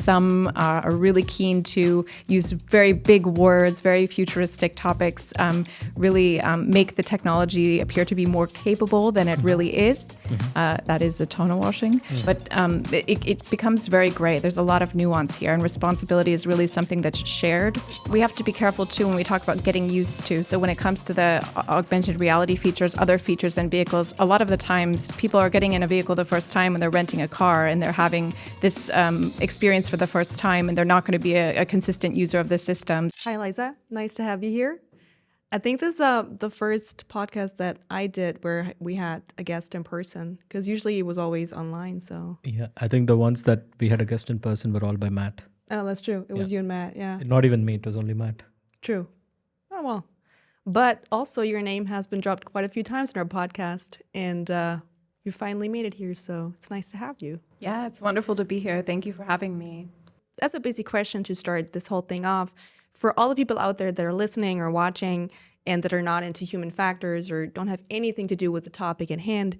Some are really keen to use very big words, very futuristic topics, really make the technology appear to be more capable than it really is. That is Autonowashing. But it becomes very gray. There's a lot of nuance here, and responsibility is really something that's shared. We have to be careful, too, when we talk about getting used to. So when it comes to the augmented reality features, other features in vehicles, a lot of the times people are getting in a vehicle the first time when they're renting a car, and they're having this experience for the first time, and they're not going to be a consistent user of the system. Hi, Liza. Nice to have you here. I think this is the first podcast that I did where we had a guest in person, because usually it was always online. So Yeah, I think the ones that we had a guest in person were all by Matt. oh, that's true. It was you and Matt. Yeah, Not even me, it was only Matt. true. Oh well, but also your name has been dropped quite a few times in our podcast, and you finally made it here. So it's nice to have you. Yeah, it's wonderful to be here. Thank you for having me. That's a basic question to start this whole thing off. For all the people out there that are listening or watching and that are not into human factors or don't have anything to do with the topic at hand,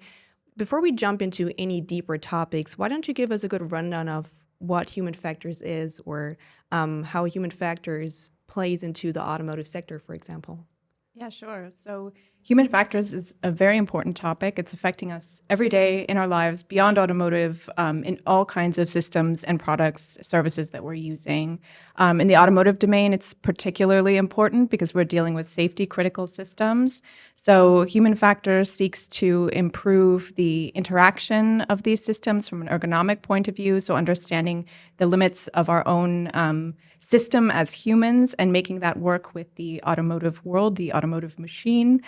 before we jump into any deeper topics, why don't you give us a good rundown of what human factors is, or how human factors plays into the automotive sector, for example? Yeah, sure. So human factors is a very important topic. It's affecting us every day in our lives, beyond automotive, in all kinds of systems and products, services that we're using. In the automotive domain, it's particularly important because we're dealing with safety critical systems. So human factors seeks to improve the interaction of these systems from an ergonomic point of view, so understanding the limits of our own system as humans and making that work with the automotive world, the automotive machine.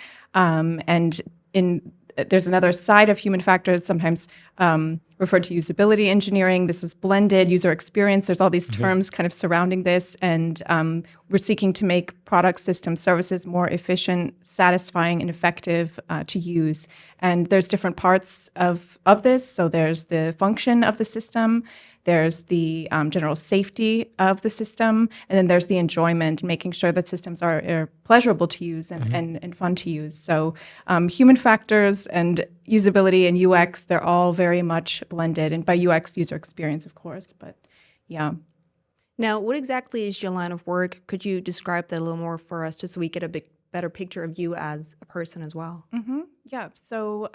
There's another side of human factors, sometimes referred to usability engineering. This is blended user experience. There's all these terms kind of surrounding this, and we're seeking to make product, system, services more efficient, satisfying, and effective to use. And there's different parts of this. So there's the function of the system, there's the general safety of the system, and then there's the enjoyment, making sure that systems are pleasurable to use and fun to use. So human factors and usability and UX, they're all very much blended. And by UX, user experience, of course, but yeah. Now, what exactly is your line of work? Could you describe that a little more for us, just so we get a better picture of you as a person as well? Yeah, so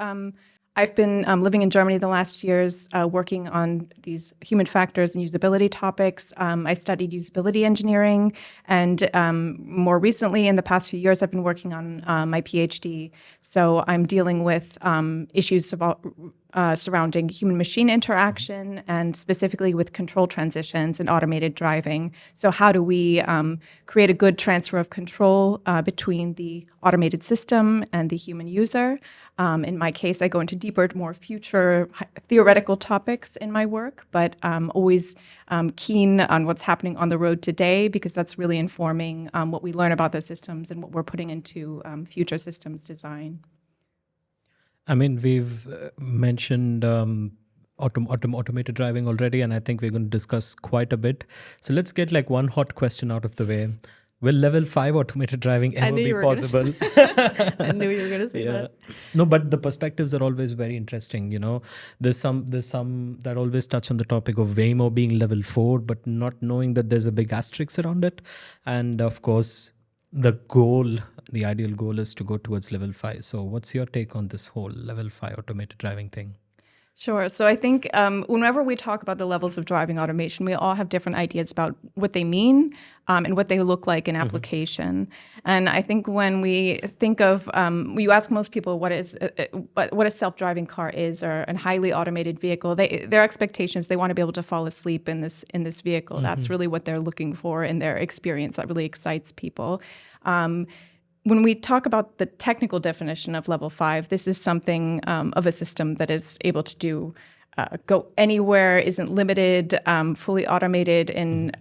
I've been living in Germany the last years, working on these human factors and usability topics. I studied usability engineering, and more recently, in the past few years, I've been working on my PhD. So I'm dealing with issues surrounding human-machine interaction, and specifically with control transitions and automated driving. So how do we create a good transfer of control between the automated system and the human user? In my case, I go into deeper, more future theoretical topics in my work, but always keen on what's happening on the road today, because that's really informing what we learn about the systems and what we're putting into future systems design. I mean, we've mentioned automated driving already, and I think we're going to discuss quite a bit. So let's get like one hot question out of the way. Will level 5 automated driving ever be possible? I knew you were going to say that. No, but the perspectives are always very interesting. You know, there's some that always touch on the topic of Waymo being level 4, but not knowing that there's a big asterisk around it. And of course, the ideal goal is to go towards level 5. So what's your take on this whole level 5 automated driving thing? Sure. So I think whenever we talk about the levels of driving automation, we all have different ideas about what they mean and what they look like in application. And I think when we think of, you ask most people what a self-driving car is, or a highly automated vehicle, their expectations, they want to be able to fall asleep in this vehicle. That's really what they're looking for in their experience. That really excites people. When we talk about the technical definition of level 5, this is something of a system that is able to do go anywhere, isn't limited, fully automated, and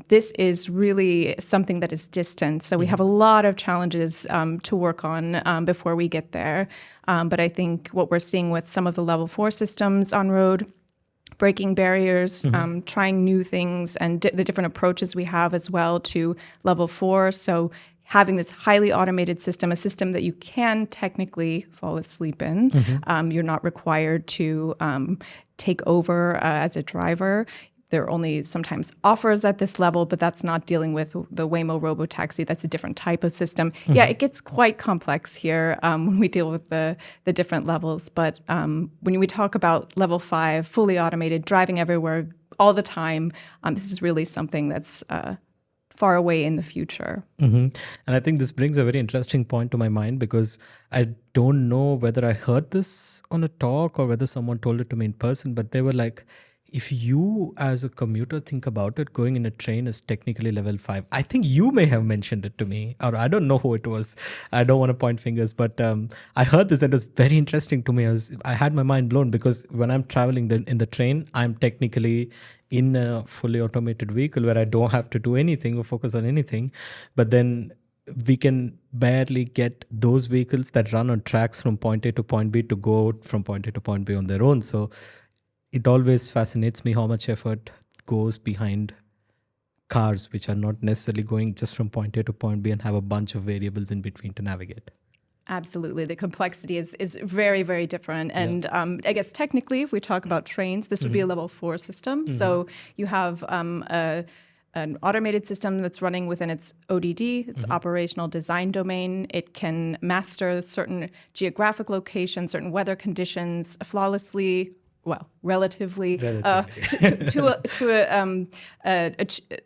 this is really something that is distant. So we have a lot of challenges to work on before we get there. But I think what we're seeing with some of the level 4 systems on road, breaking barriers, trying new things, and the different approaches we have as well to level 4. So having this highly automated system, a system that you can technically fall asleep in. You're not required to take over as a driver. there are only sometimes offers at this level, but that's not dealing with the Waymo robotaxi. That's a different type of system. Yeah, it gets quite complex here when we deal with the different levels. But when we talk about level 5, fully automated, driving everywhere all the time, this is really something that's far away in the future. And I think this brings a very interesting point to my mind, because I don't know whether I heard this on a talk or whether someone told it to me in person, but they were like, if you as a commuter think about it, going in a train is technically level 5. I think you may have mentioned it to me, or I don't know who it was. I don't want to point fingers, but I heard this and it was very interesting to me. I had my mind blown, because when I'm traveling in the train, I'm technically in a fully automated vehicle where I don't have to do anything or focus on anything. But then we can barely get those vehicles that run on tracks from point A to point B to go out from point A to point B on their own. So it always fascinates me how much effort goes behind cars, which are not necessarily going just from point A to point B and have a bunch of variables in between to navigate. Absolutely. The complexity is very, very different. And I guess technically, if we talk about trains, this would be a level 4 system. So you have an automated system that's running within its ODD, its operational design domain. It can master certain geographic locations, certain weather conditions flawlessly, relatively. To a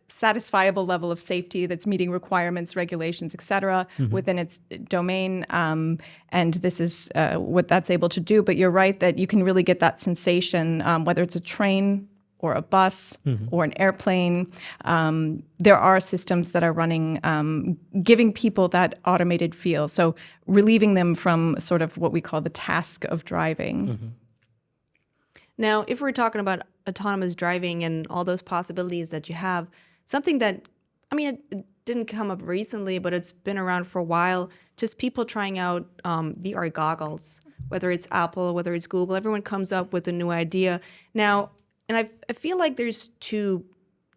satisfiable level of safety that's meeting requirements, regulations, et cetera, within its domain. And this is what that's able to do. But you're right that you can really get that sensation, whether it's a train or a bus or an airplane. There are systems that are running, giving people that automated feel. So relieving them from sort of what we call the task of driving. Now, if we're talking about autonomous driving and all those possibilities that you have, something that, it didn't come up recently, but it's been around for a while, just people trying out VR goggles, whether it's Apple, whether it's Google, everyone comes up with a new idea. Now, and I feel like there's two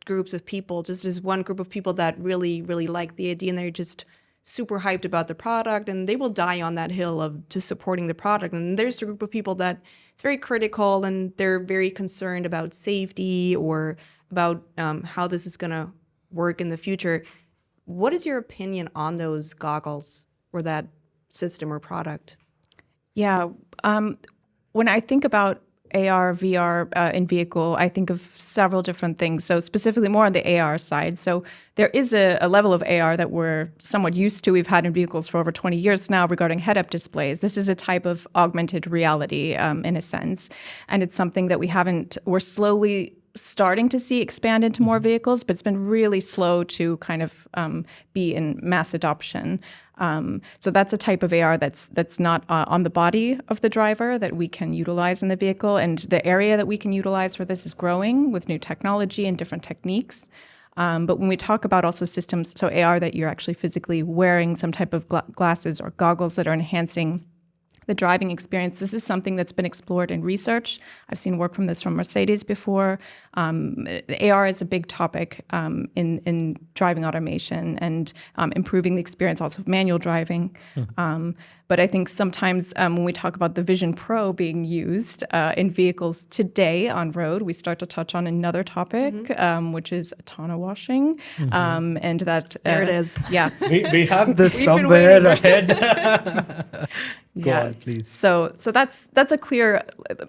groups of people. Just there's one group of people that really, really like the idea and they're just super hyped about the product and they will die on that hill of just supporting the product. And there's a group of people that it's very critical and they're very concerned about safety or about how this is going to work in the future. What is your opinion on those goggles or that system or product? Yeah. When I think about AR, VR in vehicle, I think of several different things. So specifically more on the AR side. So there is a level of AR that we're somewhat used to. We've had in vehicles for over 20 years now regarding head-up displays. This is a type of augmented reality in a sense. And it's something that we're slowly starting to see expand into more vehicles, but it's been really slow to kind of be in mass adoption. So that's a type of AR that's not on the body of the driver that we can utilize in the vehicle. And the area that we can utilize for this is growing with new technology and different techniques. But when we talk about also systems, so AR that you're actually physically wearing some type of glasses or goggles that are enhancing the driving experience, this is something that's been explored in research. I've seen work from Mercedes before. AR is a big topic in driving automation and improving the experience also of manual driving. But I think sometimes when we talk about the Vision Pro being used in vehicles today on road, we start to touch on another topic, which is Autonowashing. And that there it is. Yeah. We have this somewhere ahead. Go Yeah. on, please. So that's a clear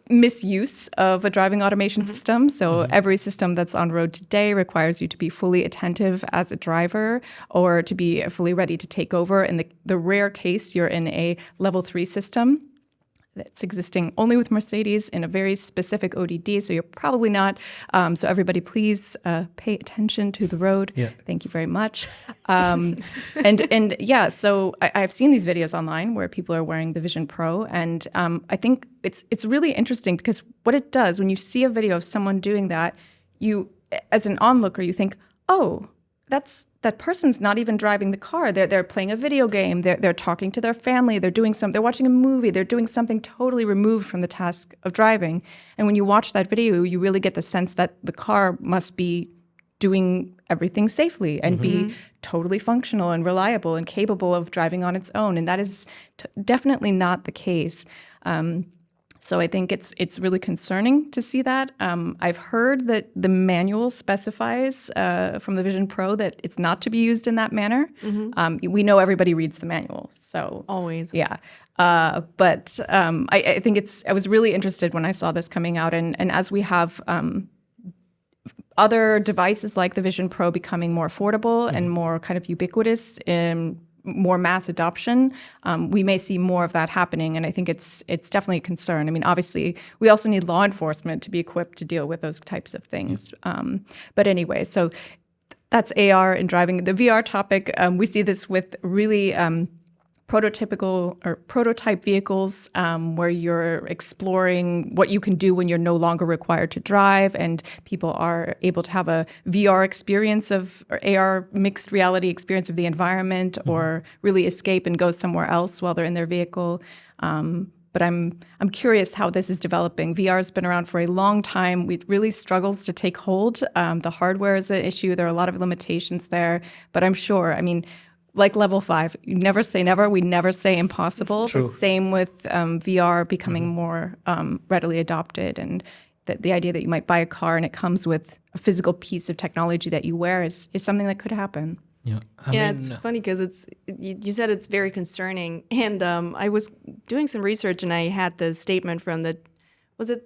misuse of a driving automation system. So every system that's on road today requires you to be fully attentive as a driver or to be fully ready to take over. In the rare case you're in a level 3 system that's existing only with Mercedes in a very specific ODD, so you're probably not. So everybody, please pay attention to the road. Yeah. Thank you very much. And yeah, so I've seen these videos online where people are wearing the Vision Pro, and I think it's really interesting because what it does when you see a video of someone doing that, you, as an onlooker, you think, oh, that person's not even driving the car. They're playing a video game. They're talking to their family. They're watching a movie. They're doing something totally removed from the task of driving. And when you watch that video, you really get the sense that the car must be doing everything safely and be totally functional and reliable and capable of driving on its own. And that is definitely not the case. So I think it's really concerning to see that. I've heard that the manual specifies from the Vision Pro that it's not to be used in that manner. We know everybody reads the manual, so Always. yeah. But I think I was really interested when I saw this coming out, and as we have other devices like the Vision Pro becoming more affordable and more kind of ubiquitous in more mass adoption, we may see more of that happening. And I think it's definitely a concern. I mean, obviously, we also need law enforcement to be equipped to deal with those types of things. But anyway, so that's AR and driving. The VR topic, we see this with really prototypical or prototype vehicles where you're exploring what you can do when you're no longer required to drive, and people are able to have a VR experience or AR mixed reality experience of the environment, or really escape and go somewhere else while they're in their vehicle. But I'm curious how this is developing. VR has been around for a long time. It really struggles to take hold. The hardware is an issue. There are a lot of limitations there. But I'm sure, I mean, like level 5, you never say never. We never say impossible. True. The same with VR becoming more readily adopted, and the idea that you might buy a car and it comes with a physical piece of technology that you wear is something that could happen. Yeah, It's funny because you said it's very concerning, and I was doing some research and I had the statement from the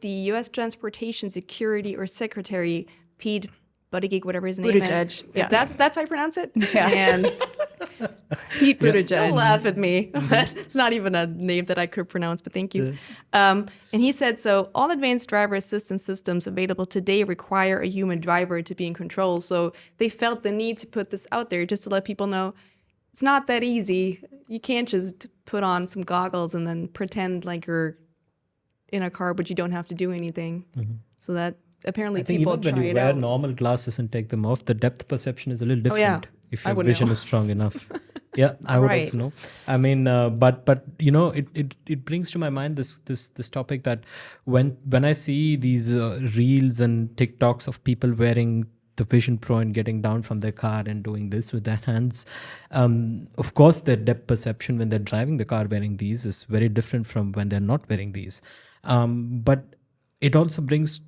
U.S. Transportation Security or Secretary Pete Buttigieg, whatever his name is. Buttigieg, yeah. That's how I pronounce it. Yeah. And Pete Buttigieg. don't laugh at me. It's not even a name that I could pronounce, but thank you. And he said, so all advanced driver assistance systems available today require a human driver to be in control. So they felt the need to put this out there just to let people know it's not that easy. You can't just put on some goggles and then pretend like you're in a car, but you don't have to do anything. So that apparently I think people even try when you it wear out. normal glasses and take them off, the depth perception is a little different if I your would vision know. is strong enough. Yeah, I would Right. also know. I mean, but you know, it brings to my mind this topic that when I see these reels and TikToks of people wearing the Vision Pro and getting down from their car and doing this with their hands, of course, their depth perception when they're driving the car wearing these is very different from when they're not wearing these. But it also brings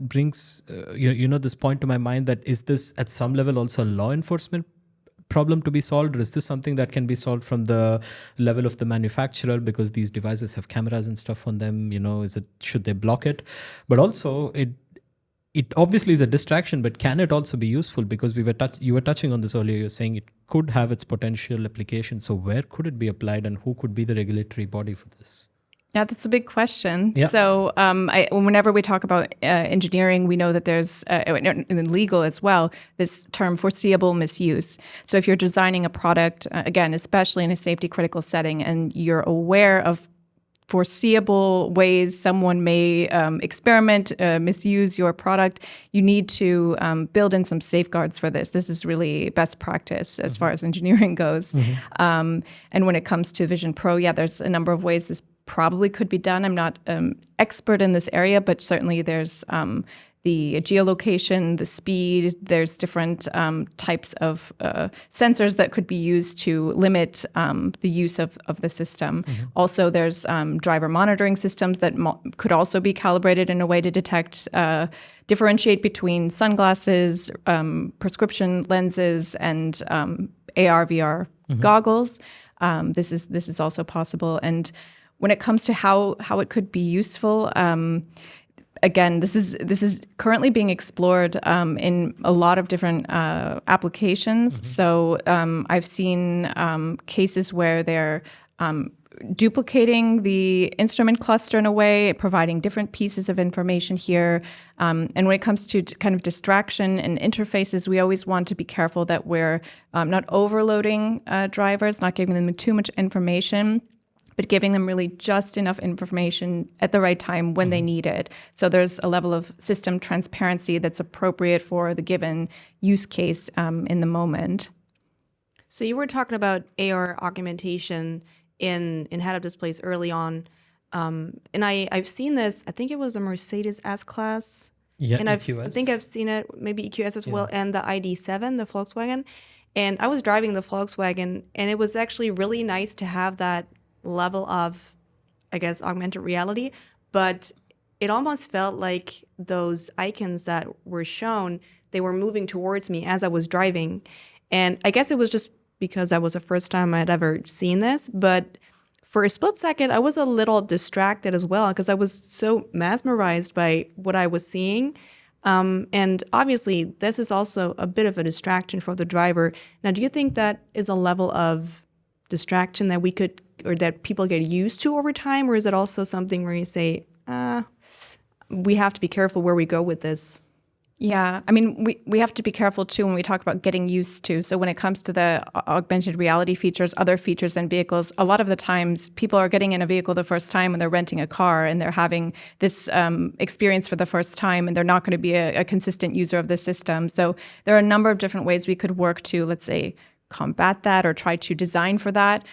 you know this point to my mind, that is this at some level also a law enforcement problem to be solved, or is this something that can be solved from the level of the manufacturer, because these devices have cameras and stuff on them? You know, should they block it? But also it obviously is a distraction, but can it also be useful? Because you were touching on this earlier. You're saying it could have its potential application. So where could it be applied, and who could be the regulatory body for this? Yeah, that's a big question. Yeah. So whenever we talk about engineering, we know that there's, in legal as well, this term foreseeable misuse. So if you're designing a product, again, especially in a safety critical setting, and you're aware of foreseeable ways someone may experiment, misuse your product, you need to build in some safeguards for this. This is really best practice as far as engineering goes. And when it comes to Vision Pro, yeah, there's a number of ways this probably could be done. I'm not expert in this area, but certainly there's the geolocation, the speed. There's different types of sensors that could be used to limit the use of the system. Also, there's driver monitoring systems that could also be calibrated in a way to detect, differentiate between sunglasses, prescription lenses, and AR, VR goggles. This is also possible. And when it comes to how it could be useful, again, this is currently being explored in a lot of different applications. So I've seen cases where they're duplicating the instrument cluster in a way, providing different pieces of information here. And when it comes to kind of distraction and interfaces, we always want to be careful that we're not overloading drivers, not giving them too much information, but giving them really just enough information at the right time when they need it. So there's a level of system transparency that's appropriate for the given use case in the moment. So you were talking about AR augmentation in head-up displays early on, and I've seen this. I think it was a Mercedes S-Class, Yeah, and EQS. I think I've seen it, maybe EQS as well, and the ID.7, the Volkswagen. And I was driving the Volkswagen, and it was actually really nice to have that level of, I guess, augmented reality. But it almost felt like those icons that were shown, they were moving towards me as I was driving. And I guess it was just because that was the first time I'd ever seen this. But for a split second, I was a little distracted as well because I was so mesmerized by what I was seeing. And obviously, this is also a bit of a distraction for the driver. Now, do you think that is a level of distraction that we could, or that people get used to over time? Or is it also something where you say, we have to be careful where we go with this? Yeah, I mean, we have to be careful too when we talk about getting used to. So when it comes to the augmented reality features, other features in vehicles, a lot of the times people are getting in a vehicle the first time when they're renting a car and they're having this experience for the first time, and they're not going to be a consistent user of the system. So there are a number of different ways we could work to, let's say, combat that or try to design for that.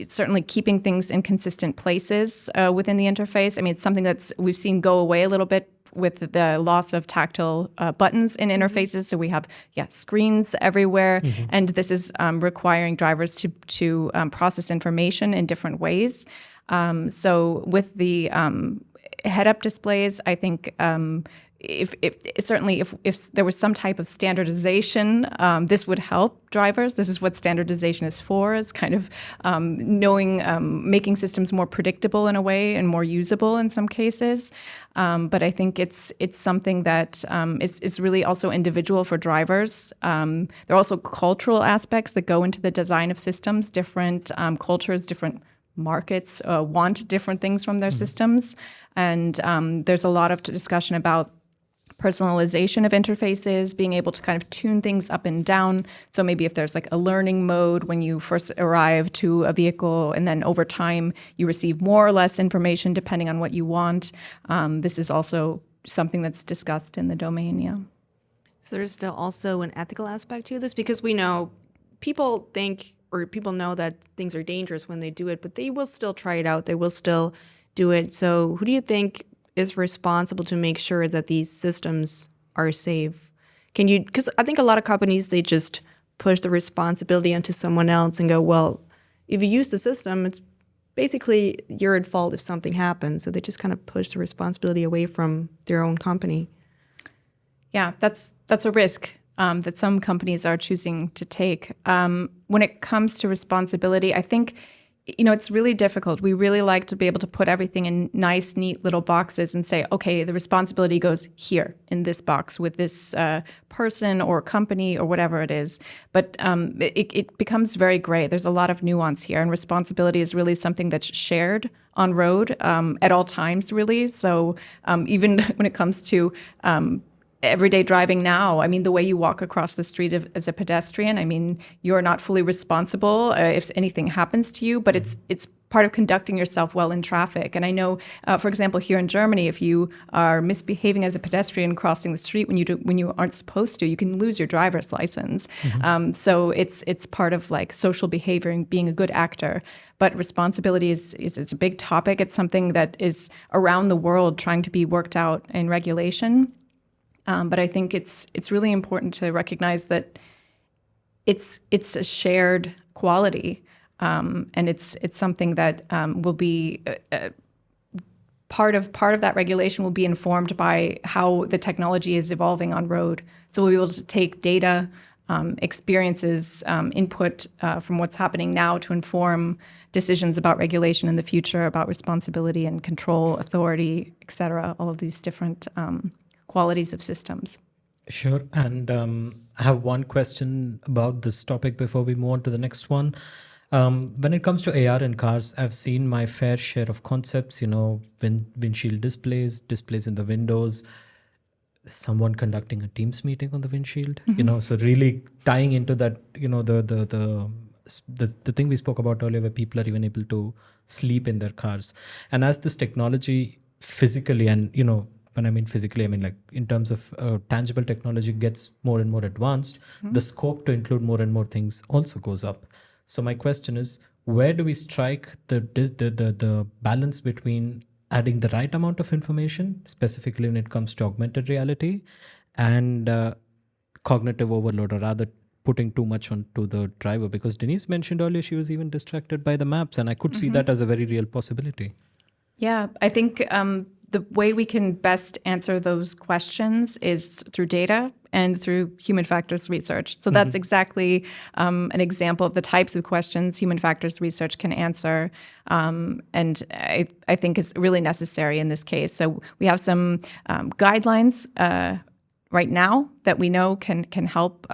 Certainly keeping things in consistent places within the interface. I mean, it's something that's we've seen go away a little bit with the loss of tactile buttons in interfaces. So we have, screens everywhere. And this is requiring drivers to process information in different ways. So with the head-up displays, I think if there was some type of standardization, this would help drivers. This is what standardization is for. It's kind of making systems more predictable in a way and more usable in some cases. But I think it's something that it's really also individual for drivers. There are also cultural aspects that go into the design of systems. Different cultures, different markets want different things from their systems. And there's a lot of discussion about personalization of interfaces, being able to kind of tune things up and down. So maybe if there's like a learning mode when you first arrive to a vehicle, and then over time you receive more or less information depending on what you want. This is also something that's discussed in the domain, yeah. So there's still also an ethical aspect to this, because we know people think, or people know that things are dangerous when they do it, but they will still try it out. They will still do it. So who do you think is responsible to make sure that these systems are safe? Because I think a lot of companies, they just push the responsibility onto someone else and go, well, if you use the system, it's basically you're at fault if something happens. So they just kind of push the responsibility away from their own company. Yeah, that's a risk that some companies are choosing to take. When it comes to responsibility, I think it's really difficult. We really like to be able to put everything in nice, neat little boxes and say, okay, the responsibility goes here in this box with this person or company or whatever it is. But it becomes very gray. There's a lot of nuance here, and responsibility is really something that's shared on road at all times, really. So even when it comes to everyday driving now, I mean, the way you walk across the street as a pedestrian, I mean, you're not fully responsible if anything happens to you, but it's part of conducting yourself well in traffic. And I know, for example, here in Germany, if you are misbehaving as a pedestrian crossing the street when you aren't supposed to, you can lose your driver's license. So it's part of like social behavior and being a good actor. But responsibility is a big topic. It's something that is around the world trying to be worked out in regulation. But I think it's really important to recognize that it's a shared quality, and it's something that will be part of that regulation will be informed by how the technology is evolving on road. So we'll be able to take data, experiences, input from what's happening now to inform decisions about regulation in the future, about responsibility and control, authority, et cetera, all of these different qualities of systems. Sure. And I have one question about this topic before we move on to the next one. When it comes to AR in cars, I've seen my fair share of concepts, windshield displays in the windows, someone conducting a Teams meeting on the windshield, so really tying into that, the thing we spoke about earlier, where people are even able to sleep in their cars. And as this technology physically, and, when I mean physically, I mean like in terms of tangible technology gets more and more advanced, the scope to include more and more things also goes up. So my question is, where do we strike the balance between adding the right amount of information, specifically when it comes to augmented reality, and cognitive overload, or rather putting too much onto the driver? Because Denise mentioned earlier she was even distracted by the maps, and I could see that as a very real possibility. Yeah, I think the way we can best answer those questions is through data and through human factors research. So that's exactly an example of the types of questions human factors research can answer, and I think is really necessary in this case. So we have some guidelines right now that we know can help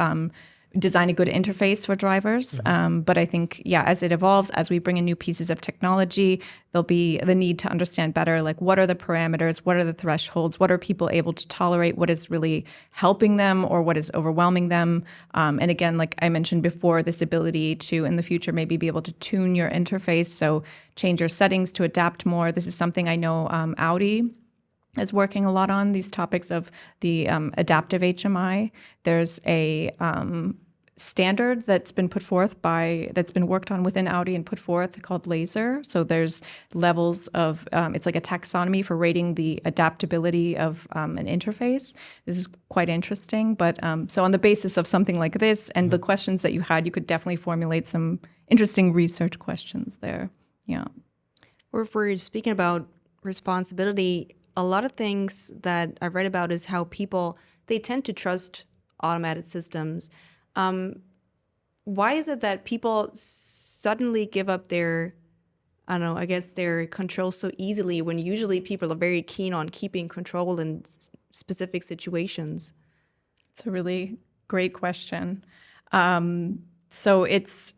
design a good interface for drivers. But I think, as it evolves, as we bring in new pieces of technology, there'll be the need to understand better, like what are the parameters, what are the thresholds, what are people able to tolerate, what is really helping them or what is overwhelming them. And again, like I mentioned before, this ability to, in the future, maybe be able to tune your interface, so change your settings to adapt more. This is something I know Audi is working a lot on, these topics of the adaptive HMI. There's a standard that's been put forth that's been worked on within Audi and put forth called Laser. So there's levels of, it's like a taxonomy for rating the adaptability of an interface. This is quite interesting. But so on the basis of something like this and the questions that you had, you could definitely formulate some interesting research questions there. Yeah. Or if we're speaking about responsibility, a lot of things that I've read about is how people, they tend to trust automated systems. Why is it that people suddenly give up their, I don't know, I guess their control so easily when usually people are very keen on keeping control in specific situations? It's a really great question. So it's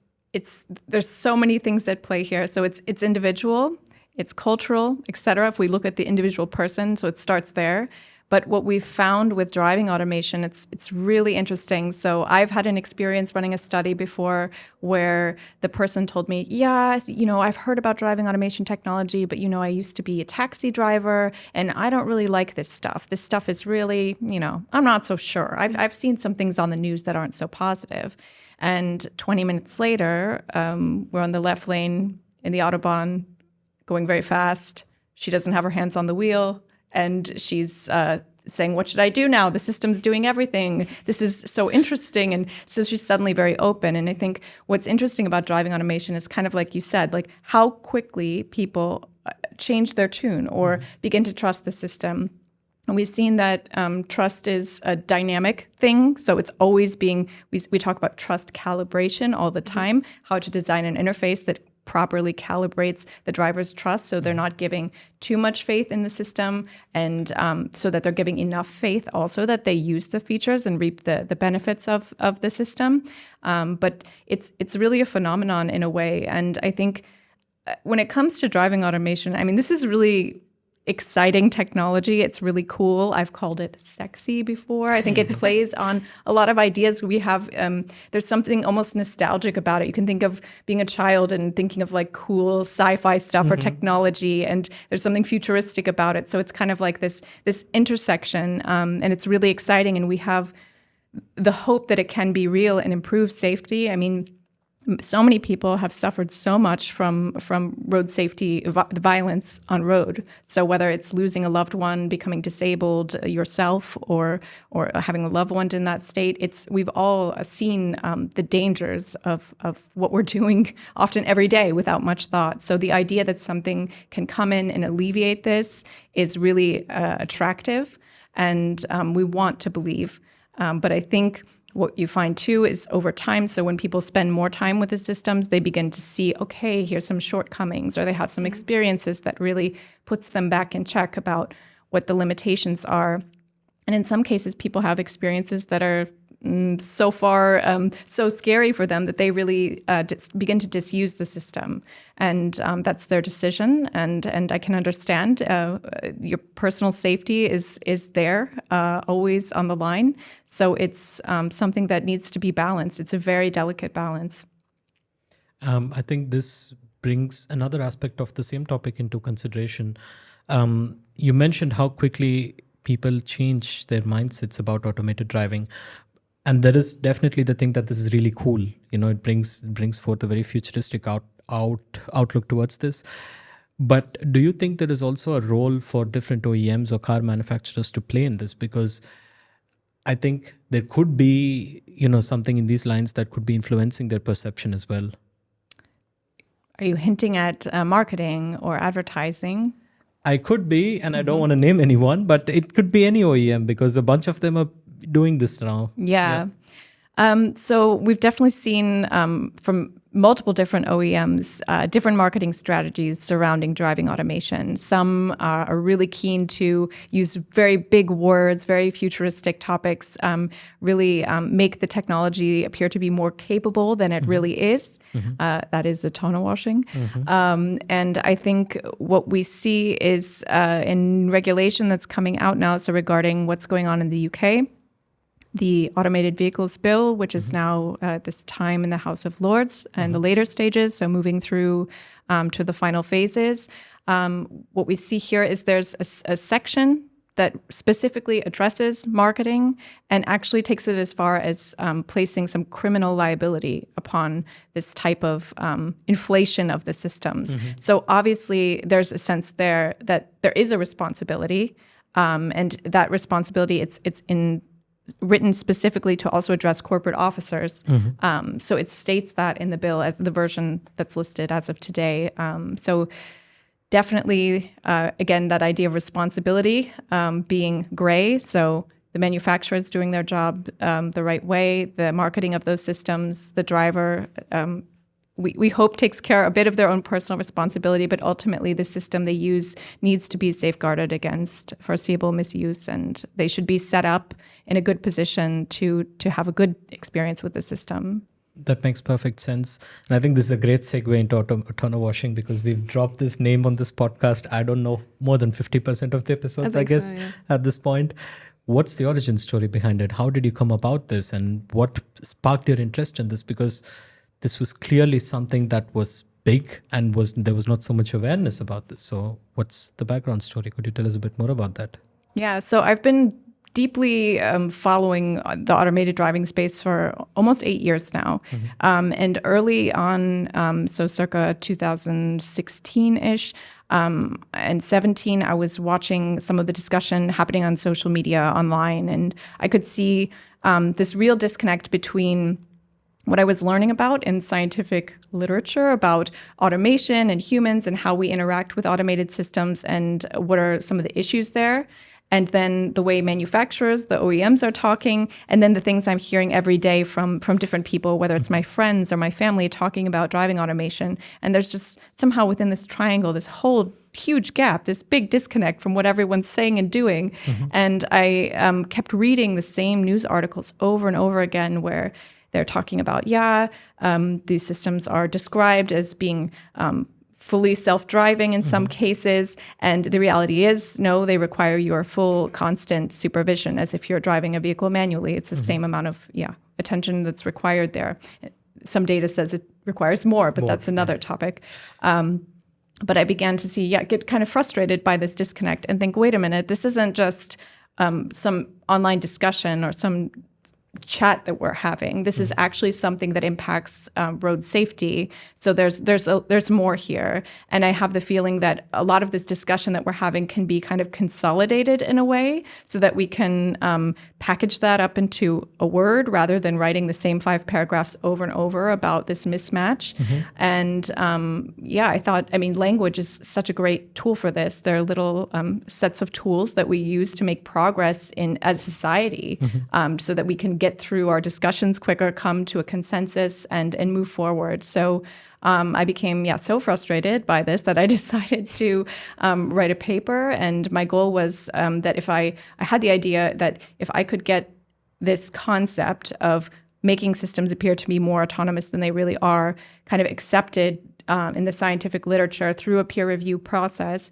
there's so many things at play here. So it's individual, it's cultural, et cetera, if we look at the individual person, so it starts there. But what we've found with driving automation, it's really interesting. So I've had an experience running a study before where the person told me, I've heard about driving automation technology, but, I used to be a taxi driver and I don't really like this stuff. This stuff is really, I'm not so sure. I've seen some things on the news that aren't so positive. And 20 minutes later, we're on the left lane in the Autobahn going very fast. She doesn't have her hands on the wheel. And she's saying, what should I do now? The system's doing everything. This is so interesting. And so she's suddenly very open. And I think what's interesting about driving automation is kind of like you said, like how quickly people change their tune or begin to trust the system. And we've seen that trust is a dynamic thing. So it's always being, we talk about trust calibration all the time, how to design an interface that properly calibrates the driver's trust so they're not giving too much faith in the system, and so that they're giving enough faith also that they use the features and reap the benefits of the system. But it's really a phenomenon in a way. And I think when it comes to driving automation, I mean, this is really exciting technology. It's really cool. I've called it sexy before. I think it plays on a lot of ideas we have. There's something almost nostalgic about it. You can think of being a child and thinking of like cool sci-fi stuff or technology, and there's something futuristic about it. So it's kind of like this intersection, and it's really exciting. And we have the hope that it can be real and improve safety. I mean, so many people have suffered so much from road safety, the violence on road. So whether it's losing a loved one, becoming disabled yourself, or having a loved one in that state, we've all seen the dangers of what we're doing often every day without much thought. So the idea that something can come in and alleviate this is really attractive, and we want to believe. But I think what you find too is over time, so when people spend more time with the systems, they begin to see, okay, here's some shortcomings, or they have some experiences that really puts them back in check about what the limitations are. And in some cases, people have experiences that are so far so scary for them that they really begin to disuse the system, and that's their decision. And I can understand your personal safety is there always on the line. So it's something that needs to be balanced. It's a very delicate balance. I think this brings another aspect of the same topic into consideration. You mentioned how quickly people change their mindsets about automated driving. And there is definitely the thing that this is really cool. It brings forth a very futuristic outlook towards this. But do you think there is also a role for different OEMs or car manufacturers to play in this? Because I think there could be, something in these lines that could be influencing their perception as well. Are you hinting at marketing or advertising? I could be, and I don't want to name anyone, but it could be any OEM because a bunch of them are doing this now. Yeah. So we've definitely seen from multiple different OEMs, different marketing strategies surrounding driving automation. Some are really keen to use very big words, very futuristic topics, really make the technology appear to be more capable than it really is. That is Autonowashing. And I think what we see is in regulation that's coming out now, so regarding what's going on in the UK, the Automated Vehicles Bill, which is now at this time in the House of Lords and the later stages, so moving through to the final phases. What we see here is there's a section that specifically addresses marketing and actually takes it as far as placing some criminal liability upon this type of inflation of the systems. So obviously there's a sense there that there is a responsibility, and that responsibility it's written specifically to also address corporate officers. So it states that in the bill as the version that's listed as of today. So definitely, again, that idea of responsibility being gray. So the manufacturer is doing their job the right way, the marketing of those systems, the driver, we hope takes care a bit of their own personal responsibility, but ultimately the system they use needs to be safeguarded against foreseeable misuse, and they should be set up in a good position to have a good experience with the system. That makes perfect sense. And I think this is a great segue into Autonowashing because we've dropped this name on this podcast. I don't know, more than 50% of the episodes, I guess, so, yeah. at this point. What's the origin story behind it? How did you come about this? And what sparked your interest in this? Because this was clearly something that was big and there was not so much awareness about this. So what's the background story? Could you tell us a bit more about that? Yeah, so I've been deeply following the automated driving space for almost 8 years now. And early on, so circa 2016-ish, and 17, I was watching some of the discussion happening on social media online, and I could see this real disconnect between what I was learning about in scientific literature about automation and humans and how we interact with automated systems and what are some of the issues there. And then the way manufacturers, the OEMs are talking, and then the things I'm hearing every day from different people, whether it's my friends or my family talking about driving automation. And there's just somehow within this triangle, this whole huge gap, this big disconnect from what everyone's saying and doing. And I kept reading the same news articles over and over again where they're talking about, these systems are described as being fully self-driving in some cases. And the reality is, no, they require your full constant supervision as if you're driving a vehicle manually. It's the same amount of attention that's required there. Some data says it requires more, but that's another topic. But I began to see, get kind of frustrated by this disconnect and think, wait a minute, this isn't just some online discussion or some chat that we're having. This is actually something that impacts road safety. So there's more here. And I have the feeling that a lot of this discussion that we're having can be kind of consolidated in a way so that we can package that up into a word rather than writing the same 5 paragraphs over and over about this mismatch. And I thought, language is such a great tool for this. There are little sets of tools that we use to make progress as society so that we can get through our discussions quicker, come to a consensus, and move forward. So I became so frustrated by this that I decided to write a paper. And my goal was that if I had the idea that if I could get this concept of making systems appear to be more autonomous than they really are kind of accepted in the scientific literature through a peer review process,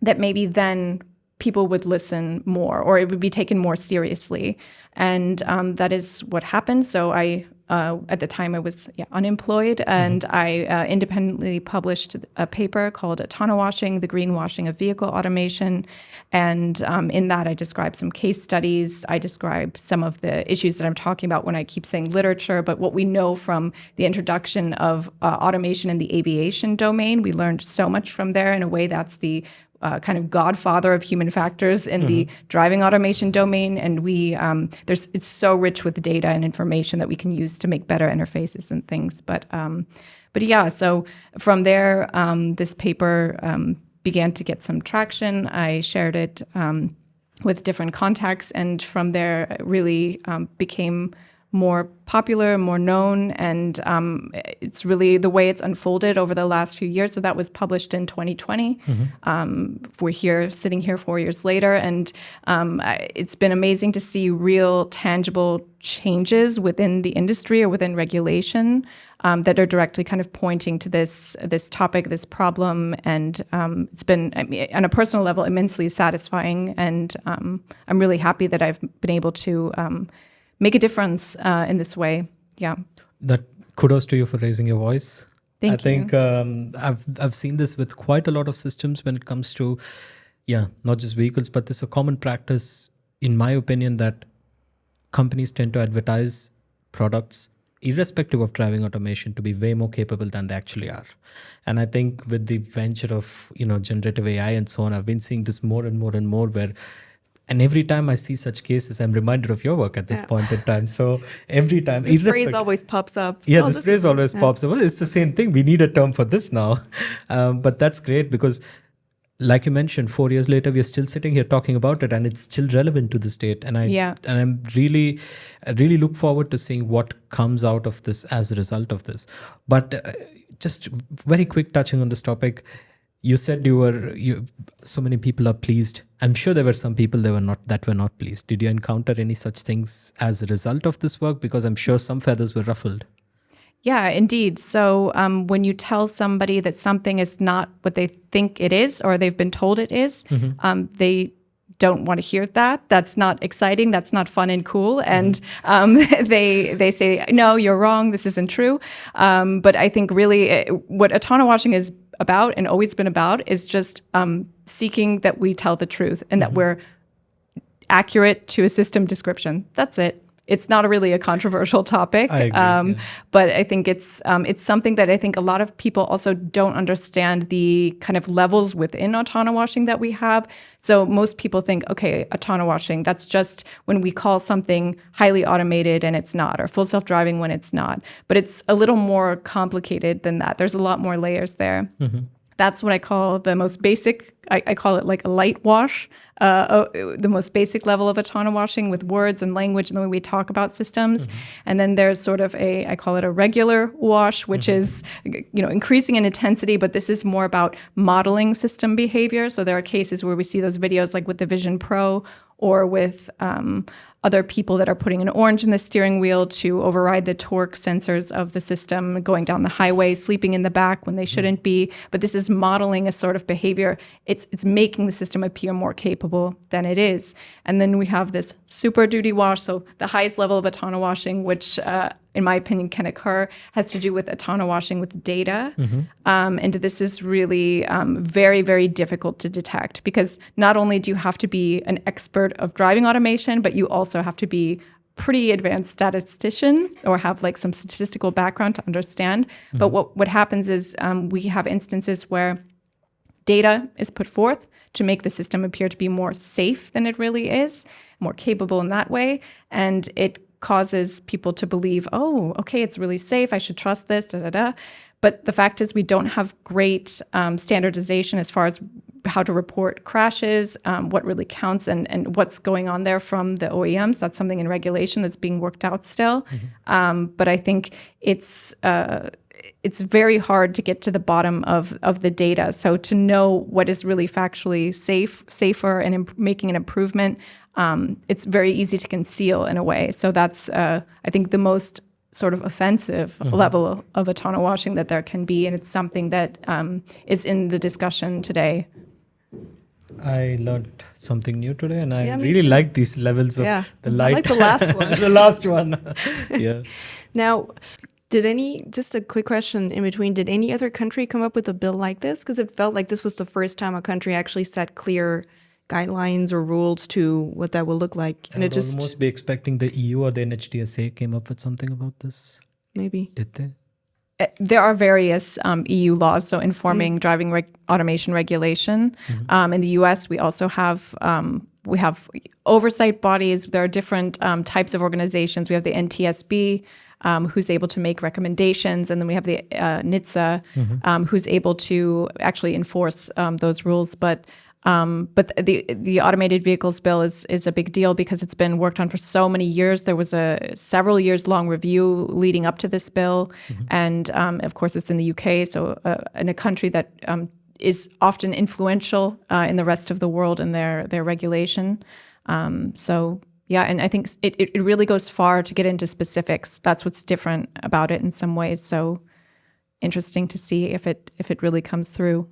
that maybe then people would listen more or it would be taken more seriously. And that is what happened. So I, at the time I was unemployed, and I independently published a paper called Autonowashing, the Greenwashing of Vehicle Automation. And in that I describe some case studies. I describe some of the issues that I'm talking about when I keep saying literature, but what we know from the introduction of automation in the aviation domain. We learned so much from there. In a way, that's the kind of godfather of human factors in the driving automation domain, and it's so rich with data and information that we can use to make better interfaces and things. But so from there, this paper began to get some traction. I shared it with different contacts, and from there it really became more popular, more known, and it's really the way it's unfolded over the last few years. So that was published in 2020. We're sitting here 4 years later, and it's been amazing to see real, tangible changes within the industry or within regulation that are directly kind of pointing to this topic, this problem, and it's been, on a personal level, immensely satisfying, and I'm really happy that I've been able to make a difference in this way. Yeah. That kudos to you for raising your voice. Thank you. I think I've seen this with quite a lot of systems when it comes to, not just vehicles, but this is a common practice, in my opinion, that companies tend to advertise products, irrespective of driving automation, to be way more capable than they actually are. And I think with the venture of, generative AI and so on, I've been seeing this more and more and more and every time I see such cases, I'm reminded of your work at this point in time. So every time, this phrase always pops up. Yeah, this phrase always pops up. Well, it's the same thing. We need a term for this now. But that's great because, like you mentioned, 4 years later, we're still sitting here talking about it, and it's still relevant to this date. And I really look forward to seeing what comes out of this as a result of this. But just very quick touching on this topic. You said so many people are pleased. I'm sure there were some people that were not pleased. Did you encounter any such things as a result of this work? Because I'm sure some feathers were ruffled. Yeah, indeed. So when you tell somebody that something is not what they think it is, or they've been told it is, they don't want to hear that. That's not exciting. That's not fun and cool. And they say, no, you're wrong. This isn't true. But I think really what Autonowashing is about and always been about is just seeking that we tell the truth and that we're accurate to a system description. That's it. It's not really a controversial topic, I agree, but I think it's something that I think a lot of people also don't understand the kind of levels within autonowashing that we have. So most people think, okay, autonowashing, that's just when we call something highly automated and it's not, or full self-driving when it's not. But it's a little more complicated than that. There's a lot more layers there. That's what I call the most basic. I call it like a light wash, the most basic level of autonowashing with words and language and the way we talk about systems. And then there's sort of I call it a regular wash, which is, increasing in intensity, but this is more about modeling system behavior. So there are cases where we see those videos like with the Vision Pro or with other people that are putting an orange in the steering wheel to override the torque sensors of the system, going down the highway, sleeping in the back when they shouldn't be. But this is modeling a sort of behavior. It's making the system appear more capable than it is. And then we have this super duty wash, so the highest level of autonowashing, which in my opinion can occur, has to do with autonowashing with data. And this is really very, very difficult to detect because not only do you have to be an expert of driving automation, but you also have to be pretty advanced statistician or have like some statistical background to understand. But what happens is we have instances where data is put forth to make the system appear to be more safe than it really is, more capable in that way. And it causes people to believe, oh, okay, it's really safe. I should trust this, But the fact is we don't have great standardization as far as how to report crashes, what really counts and what's going on there from the OEMs. That's something in regulation that's being worked out still. But I think it's very hard to get to the bottom of the data. So to know what is really factually safer and making an improvement, it's very easy to conceal in a way. So that's, I think, the most sort of offensive level of autonowashing that there can be. And it's something that is in the discussion today. I learned something new today, and I really like these levels of the light. I like the last one. The last one. Yeah. Now, just a quick question in between, did any other country come up with a bill like this? Because it felt like this was the first time a country actually set clear guidelines or rules to what that will look like. And I would almost be expecting the EU or the NHTSA came up with something about this. Maybe. Did they? There are various EU laws, so informing driving automation regulation. In the US, we also have oversight bodies. There are different types of organizations. We have the NTSB, who's able to make recommendations, and then we have the NHTSA, who's able to actually enforce those rules. But the automated vehicles bill is a big deal because it's been worked on for so many years. There was a several years long review leading up to this bill, and of course it's in the UK, so in a country that is often influential in the rest of the world in their regulation. So yeah, and I think it really goes far to get into specifics. That's what's different about it in some ways. So interesting to see if it really comes through.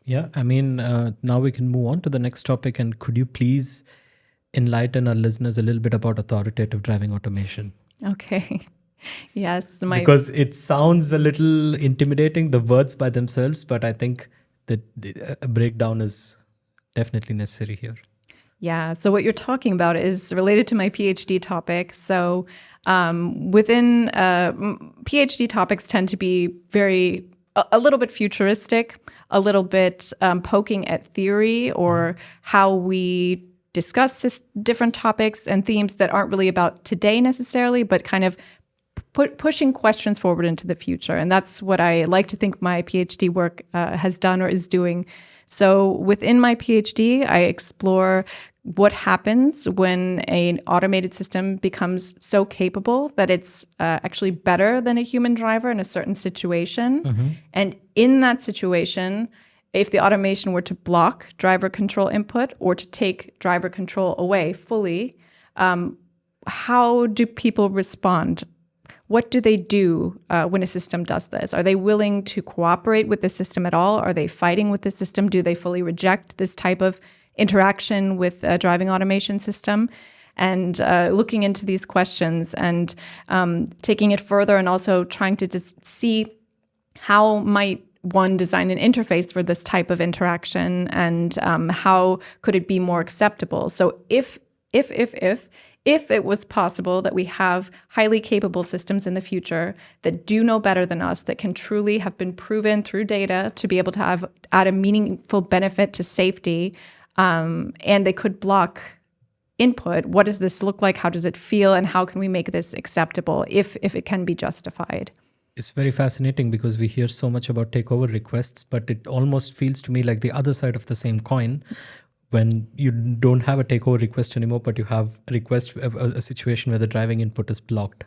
Yeah, I mean, now we can move on to the next topic. And could you please enlighten our listeners a little bit about authoritative driving automation? Okay. Yes. Because it sounds a little intimidating, the words by themselves, but I think that a breakdown is definitely necessary here. Yeah. So what you're talking about is related to my PhD topic. So within PhD topics tend to be a little bit futuristic, a little bit poking at theory or how we discuss different topics and themes that aren't really about today necessarily, but kind of pushing questions forward into the future. And that's what I like to think my PhD work has done or is doing. So within my PhD, I explore what happens when an automated system becomes so capable that it's actually better than a human driver in a certain situation. And in that situation, if the automation were to block driver control input or to take driver control away fully, how do people respond? What do they do when a system does this? Are they willing to cooperate with the system at all? Are they fighting with the system? Do they fully reject this type of interaction with a driving automation system? And looking into these questions and taking it further and also trying to just see how might one design an interface for this type of interaction and how could it be more acceptable? So if it was possible that we have highly capable systems in the future that do know better than us, that can truly have been proven through data to be able to add a meaningful benefit to safety, and they could block input, what does this look like? How does it feel? And how can we make this acceptable if it can be justified? It's very fascinating because we hear so much about takeover requests, but it almost feels to me like the other side of the same coin. When you don't have a takeover request anymore, but you have a situation where the driving input is blocked.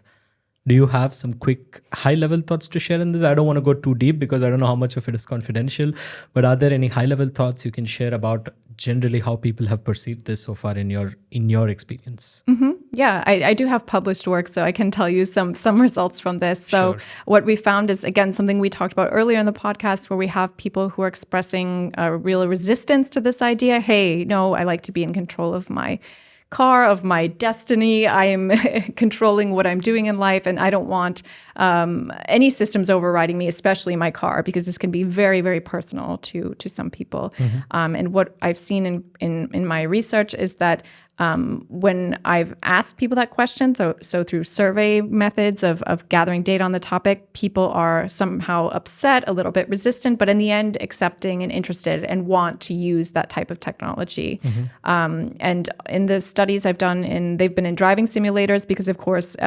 Do you have some quick high-level thoughts to share in this? I don't want to go too deep because I don't know how much of it is confidential, but are there any high-level thoughts you can share about generally how people have perceived this so far in your experience? Yeah, I do have published work, so I can tell you some results from this. So Sure. What we found is, again, something we talked about earlier in the podcast, where we have people who are expressing a real resistance to this idea. Hey, no, I like to be in control of my car, of my destiny. I am controlling what I'm doing in life, and I don't want any systems overriding me, especially my car, because this can be very, very personal to some people. And what I've seen in my research is that when I've asked people that question, so through survey methods of gathering data on the topic, people are somehow upset, a little bit resistant, but in the end accepting and interested and want to use that type of technology. And in the studies I've done, they've been in driving simulators because, of course,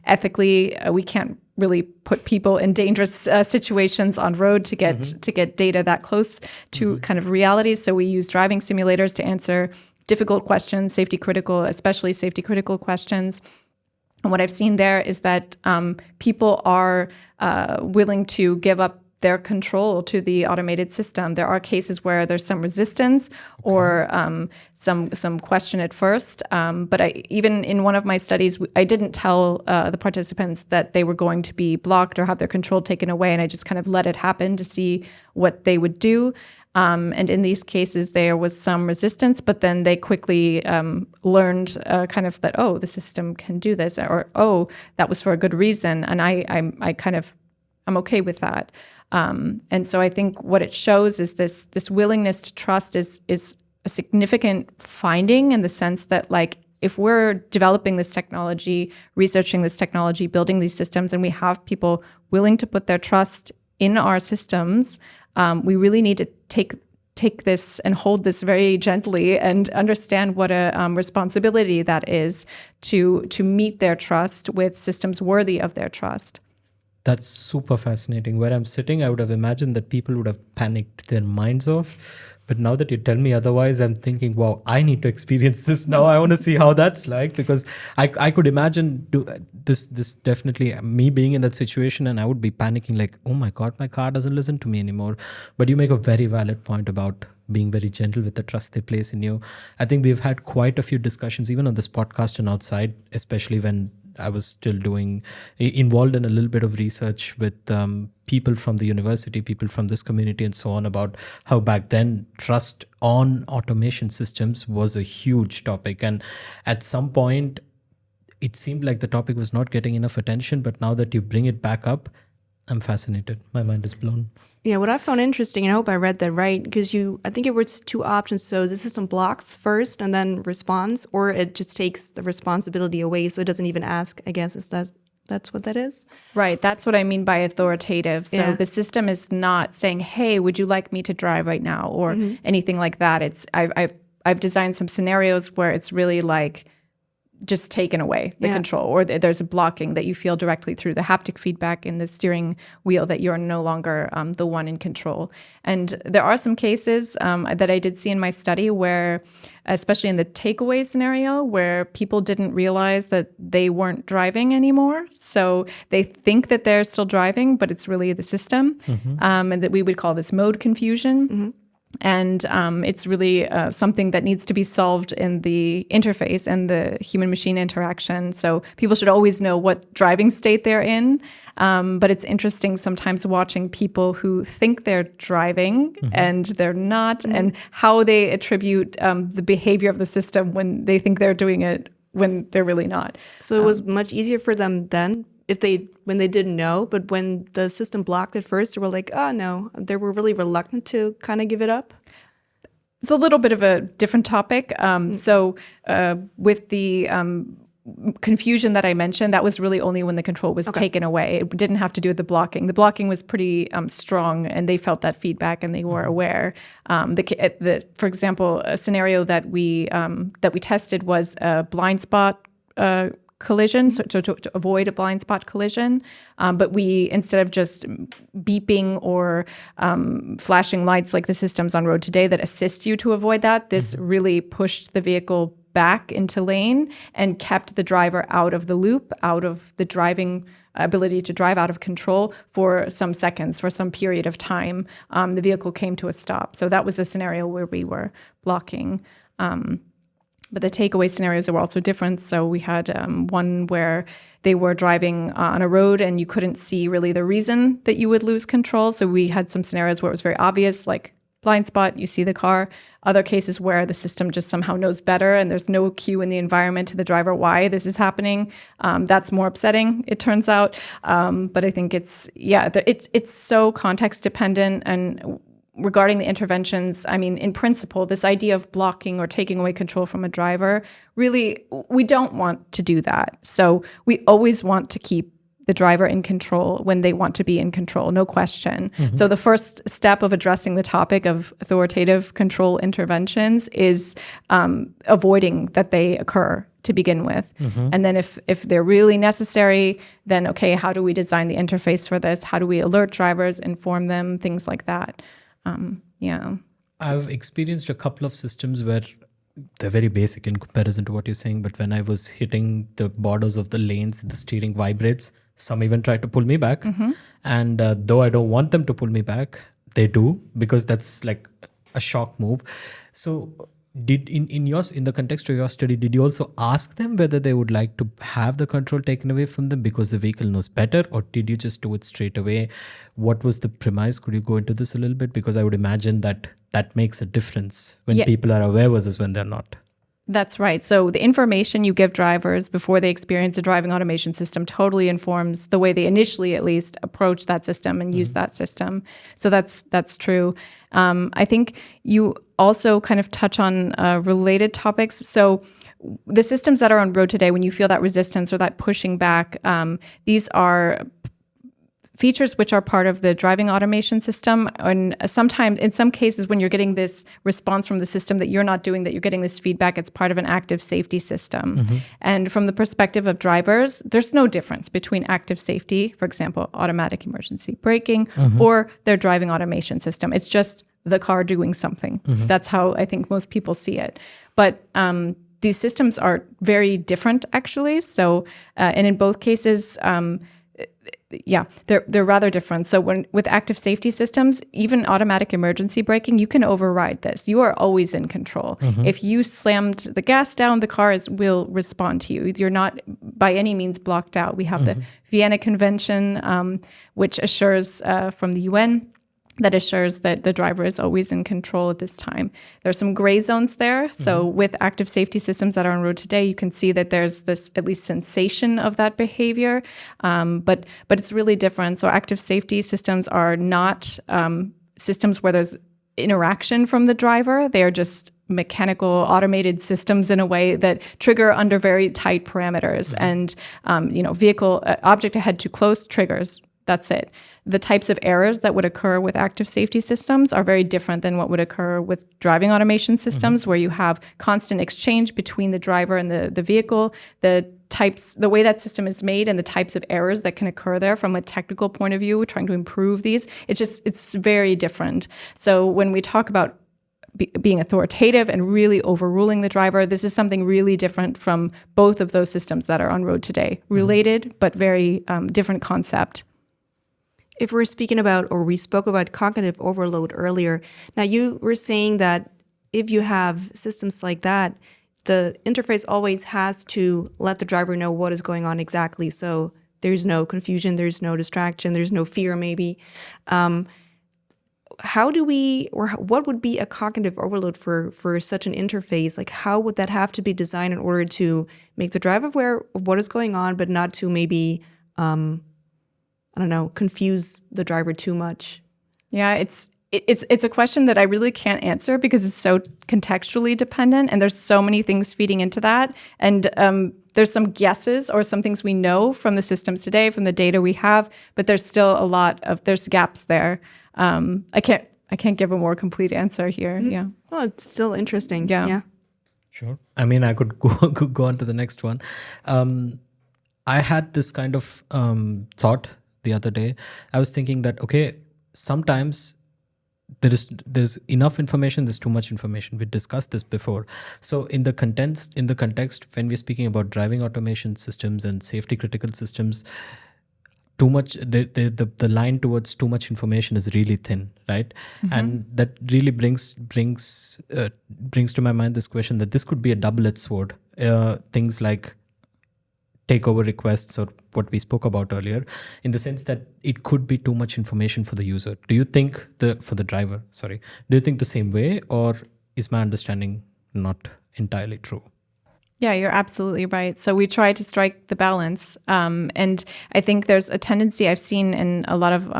ethically, we can't really put people in dangerous situations on road to get data that close to kind of reality. So we use driving simulators to answer difficult questions, especially safety critical questions. And what I've seen there is that people are willing to give up their control to the automated system. There are cases where there's some resistance or some question at first. But even in one of my studies, I didn't tell the participants that they were going to be blocked or have their control taken away, and I just kind of let it happen to see what they would do. And in these cases, there was some resistance, but then they quickly learned kind of that, oh, the system can do this, or, oh, that was for a good reason. And I'm okay with that. And so I think what it shows is this willingness to trust is a significant finding, in the sense that, like, if we're developing this technology, researching this technology, building these systems, and we have people willing to put their trust in our systems, we really need to take this and hold this very gently and understand what a responsibility that is to meet their trust with systems worthy of their trust. That's super fascinating. Where I'm sitting, I would have imagined that people would have panicked their minds off. But now that you tell me otherwise, I'm thinking, wow, I need to experience this now. I want to see how that's like, because I could imagine this definitely me being in that situation, and I would be panicking like, oh my God, my car doesn't listen to me anymore. But you make a very valid point about being very gentle with the trust they place in you. I think we've had quite a few discussions, even on this podcast and outside, especially when I was still involved in a little bit of research with people from the university, people from this community and so on, about how back then trust on automation systems was a huge topic. And at some point, it seemed like the topic was not getting enough attention. But now that you bring it back up, I'm fascinated. My mind is blown. Yeah, what I found interesting, and I hope I read that right, because I think it was two options. So the system blocks first and then responds, or it just takes the responsibility away, so it doesn't even ask, I guess. That's what that is? Right. That's what I mean by authoritative. So the system is not saying, hey, would you like me to drive right now, or anything like that. It's I've designed some scenarios where it's really like just taken away the control, or there's a blocking that you feel directly through the haptic feedback in the steering wheel that you're no longer the one in control. And there are some cases that I did see in my study where, especially in the takeaway scenario, where people didn't realize that they weren't driving anymore. So they think that they're still driving, but it's really the system. And that we would call this mode confusion. And it's really something that needs to be solved in the interface and the human-machine interaction. So people should always know what driving state they're in. But it's interesting sometimes watching people who think they're driving and they're not, and how they attribute the behavior of the system when they think they're doing it when they're really not. So it was much easier for them then when they didn't know, but when the system blocked it first, they were like, oh no, they were really reluctant to kind of give it up. It's a little bit of a different topic. So with the confusion that I mentioned, that was really only when the control was taken away. It didn't have to do with the blocking. The blocking was pretty strong, and they felt that feedback and they were aware. For example, a scenario that we tested was a blind spot collision, so to avoid a blind spot collision. But we, instead of just beeping or flashing lights like the systems on road today that assist you to avoid that, this really pushed the vehicle back into lane and kept the driver out of the loop, out of the driving ability to drive, out of control for some seconds, for some period of time. The vehicle came to a stop. So that was a scenario where we were blocking. But the takeaway scenarios were also different. So we had one where they were driving on a road and you couldn't see really the reason that you would lose control. So we had some scenarios where it was very obvious, like blind spot, you see the car. Other cases where the system just somehow knows better and there's no cue in the environment to the driver why this is happening. That's more upsetting, it turns out. But I think it's so context dependent. And regarding the interventions, I mean, in principle, this idea of blocking or taking away control from a driver, really, we don't want to do that. So we always want to keep the driver in control when they want to be in control, no question. So the first step of addressing the topic of authoritative control interventions is avoiding that they occur to begin with. And then if they're really necessary, then, okay, how do we design the interface for this? How do we alert drivers, inform them, things like that? I've experienced a couple of systems where they're very basic in comparison to what you're saying, but when I was hitting the borders of the lanes, the steering vibrates. Some even try to pull me back. And though I don't want them to pull me back, they do, because that's like a shock move. So did in the context of your study, did you also ask them whether they would like to have the control taken away from them because the vehicle knows better, or did you just do it straight away? What was the premise? Could you go into this a little bit? Because I would imagine that makes a difference when people are aware versus when they're not. That's right. So the information you give drivers before they experience a driving automation system totally informs the way they initially, at least, approach that system and use that system. So that's true. I think you also kind of touch on related topics. So the systems that are on road today, when you feel that resistance or that pushing back, these are features which are part of the driving automation system. And sometimes, in some cases, when you're getting this response from the system that you're not doing, that you're getting this feedback, it's part of an active safety system. And from the perspective of drivers, there's no difference between active safety, for example, automatic emergency braking, or their driving automation system. It's just the car doing something. That's how I think most people see it. But these systems are very different, actually. So, and in both cases, they're rather different. So with active safety systems, even automatic emergency braking, you can override this. You are always in control. If you slammed the gas down, the car will respond to you. You're not by any means blocked out. We have the Vienna Convention, which assures from the UN, that assures that the driver is always in control at this time. There's some gray zones there. So with active safety systems that are on road today, you can see that there's this at least sensation of that behavior, but it's really different. So active safety systems are not systems where there's interaction from the driver. They are just mechanical automated systems in a way that trigger under very tight parameters. And vehicle object ahead too close triggers. That's it. The types of errors that would occur with active safety systems are very different than what would occur with driving automation systems, where you have constant exchange between the driver and the vehicle. The way that system is made and the types of errors that can occur there from a technical point of view, trying to improve these, it's very different. So when we talk about being authoritative and really overruling the driver, this is something really different from both of those systems that are on road today. Related, but very different concept. If we're speaking about, or we spoke about cognitive overload earlier, now you were saying that if you have systems like that, the interface always has to let the driver know what is going on exactly. So there's no confusion, there's no distraction, there's no fear maybe. How do we, or what would be a cognitive overload for such an interface? Like, how would that have to be designed in order to make the driver aware of what is going on, but not to maybe, confuse the driver too much? Yeah, it's a question that I really can't answer because it's so contextually dependent, and there's so many things feeding into that. And there's some guesses or some things we know from the systems today, from the data we have, but there's still there's gaps there. I can't give a more complete answer here. Yeah. Well, it's still interesting. Yeah. Sure. I mean, I could go on to the next one. I had this kind of thought the other day. I was thinking that, okay, sometimes there's enough information, there's too much information. We discussed this before. So in the context when we're speaking about driving automation systems and safety critical systems, too much the line towards too much information is really thin, right? And that really brings to my mind this question that this could be a double-edged sword. Things like takeover requests, or what we spoke about earlier, in the sense that it could be too much information for the user. Do you think for the driver, do you think the same way, or is my understanding not entirely true? Yeah, you're absolutely right. So we try to strike the balance. And I think there's a tendency I've seen in a lot of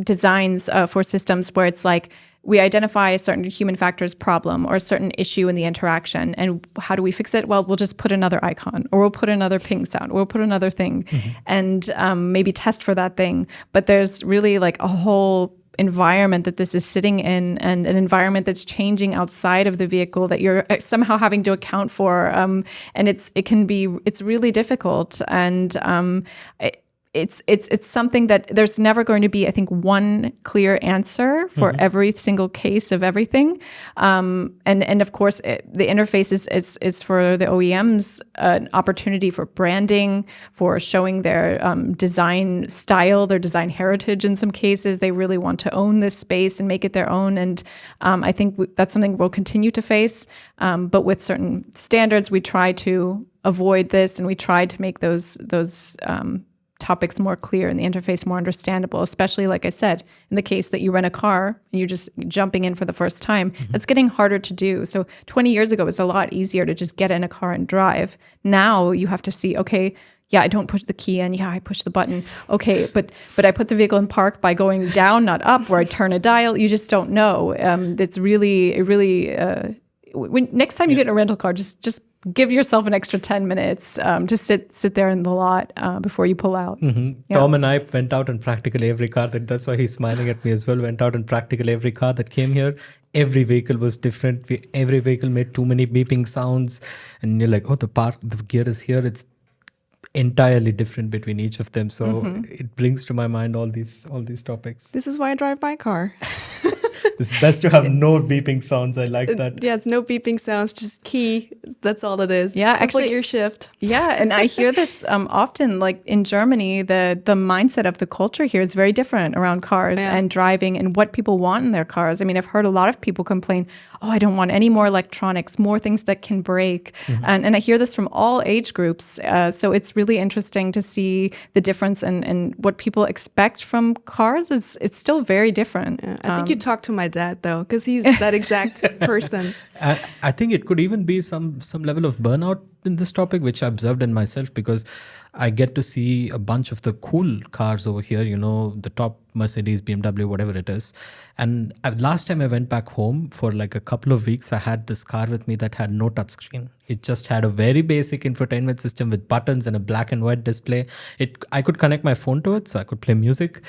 designs for systems where it's like, we identify a certain human factors problem or a certain issue in the interaction. And how do we fix it? Well, we'll just put another icon, or we'll put another ping sound, or we'll put another thing, and maybe test for that thing. But there's really like a whole environment that this is sitting in, and an environment that's changing outside of the vehicle that you're somehow having to account for. And it's really difficult. And it's something that there's never going to be, I think, one clear answer for every single case of everything. And of course, the interface is for the OEMs an opportunity for branding, for showing their design style, their design heritage. In some cases, they really want to own this space and make it their own. And I think that's something we'll continue to face. But with certain standards, we try to avoid this, and we try to make those topics more clear and the interface more understandable, especially, like I said, in the case that you rent a car and you're just jumping in for the first time. That's getting harder to do. So 20 years ago, it was a lot easier to just get in a car and drive. Now you have to see, okay, yeah, I don't push the key in. Yeah, I push the button. Okay, but I put the vehicle in park by going down, not up, or I turn a dial. You just don't know. It's really, next time you get in a rental car, just give yourself an extra 10 minutes to sit there in the lot before you pull out. Yeah. Tom and I went out on practically every car. That's why he's smiling at me as well. Went out on practically every car that came here. Every vehicle was different. Every vehicle made too many beeping sounds. And you're like, oh, the gear is here. It's entirely different between each of them. So it brings to my mind all these topics. This is why I drive my car. It's best to have no beeping sounds. I like that. Yeah, it's no beeping sounds, just key. That's all it is. Yeah, Simple actually, gear shift. Yeah, and I hear this often, like in Germany, the mindset of the culture here is very different around cars and driving and what people want in their cars. I mean, I've heard a lot of people complain, oh, I don't want any more electronics, more things that can break. And I hear this from all age groups. So it's really interesting to see the difference and what people expect from cars. It's still very different. Yeah, I think you talked to my dad, though, because he's that exact person. I think it could even be some level of burnout in this topic, which I observed in myself, because I get to see a bunch of the cool cars over here, the top Mercedes, BMW, whatever it is. And last time I went back home for like a couple of weeks, I had this car with me that had no touchscreen. It just had a very basic infotainment system with buttons and a black and white display. I could connect my phone to it, so I could play music.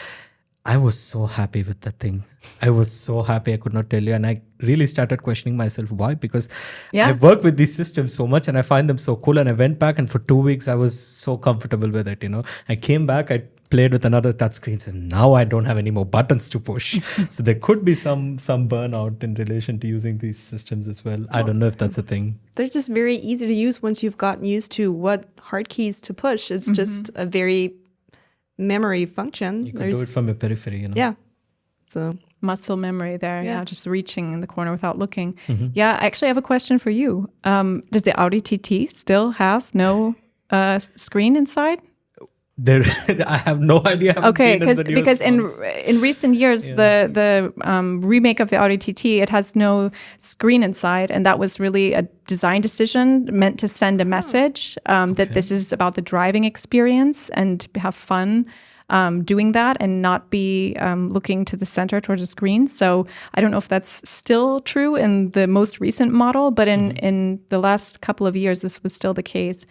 I was so happy with that thing. I was so happy, I could not tell you. And I really started questioning myself, why? Because I work with these systems so much and I find them so cool. And I went back and for 2 weeks, I was so comfortable with it, I came back, I played with another touchscreen and now I don't have any more buttons to push. So there could be some burnout in relation to using these systems as well. I don't know if that's a thing. They're just very easy to use once you've gotten used to what hard keys to push. It's just a very memory function. You can do it from your periphery, Yeah. So muscle memory there. Yeah. Just reaching in the corner without looking. Yeah, I actually have a question for you. Does the Audi TT still have no screen inside? I have no idea. Okay, because in recent years, the remake of the Audi TT, it has no screen inside, and that was really a design decision meant to send a message that this is about the driving experience and have fun doing that and not be looking to the center towards the screen. So I don't know if that's still true in the most recent model, but in the last couple of years, this was still the case.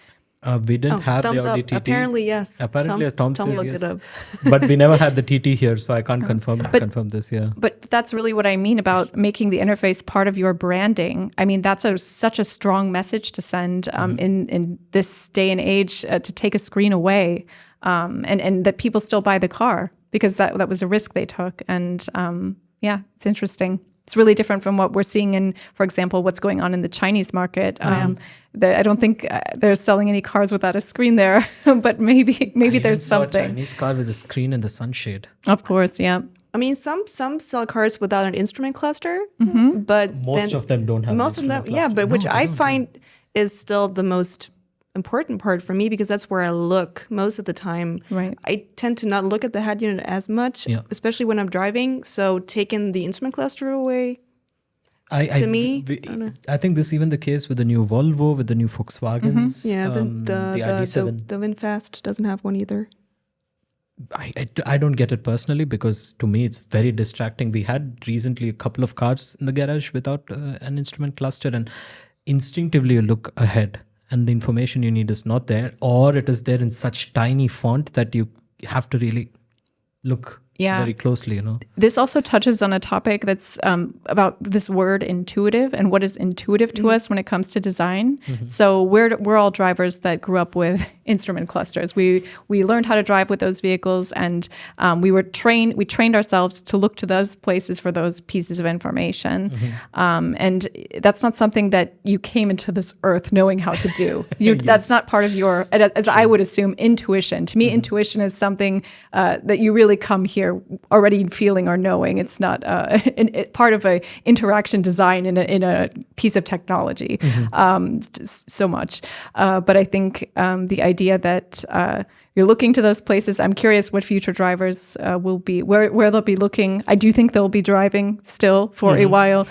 We didn't have the Audi TT. Apparently, yes. Apparently, Tom says looked yes. it up. But we never had the TT here, so I can't confirm this. Yeah. But that's really what I mean about making the interface part of your branding. I mean, that's such a strong message to send in this day and age to take a screen away, and that people still buy the car because that was a risk they took. And it's interesting. It's really different from what we're seeing in, for example, what's going on in the Chinese market. I don't think they're selling any cars without a screen there, but maybe there's something. A Chinese car with a screen and the sunshade. Of course, yeah. I mean, some sell cars without an instrument cluster, but most of them don't have. Most of them, but which I find is still the most important part for me because that's where I look most of the time. Right. I tend to not look at the head unit as much, especially when I'm driving. So taking the instrument cluster away, I think this is even the case with the new Volvo, with the new Volkswagens. Yeah, the ID7. the VinFast doesn't have one either. I don't get it personally because to me it's very distracting. We had recently a couple of cars in the garage without an instrument cluster, and instinctively you look ahead and the information you need is not there, or it is there in such tiny font that you have to really look very closely, This also touches on a topic that's about this word intuitive and what is intuitive to us when it comes to design. So we're all drivers that grew up with instrument clusters. We learned how to drive with those vehicles, and we trained ourselves to look to those places for those pieces of information. And that's not something that you came into this earth knowing how to do. That's not part of your, as I would assume, intuition. To me, intuition is something that you really come here already feeling or knowing. It's not part of a interaction design in a piece of technology so much. But I think the idea that you're looking to those places. I'm curious what future drivers will be, where they'll be looking. I do think they'll be driving still for a while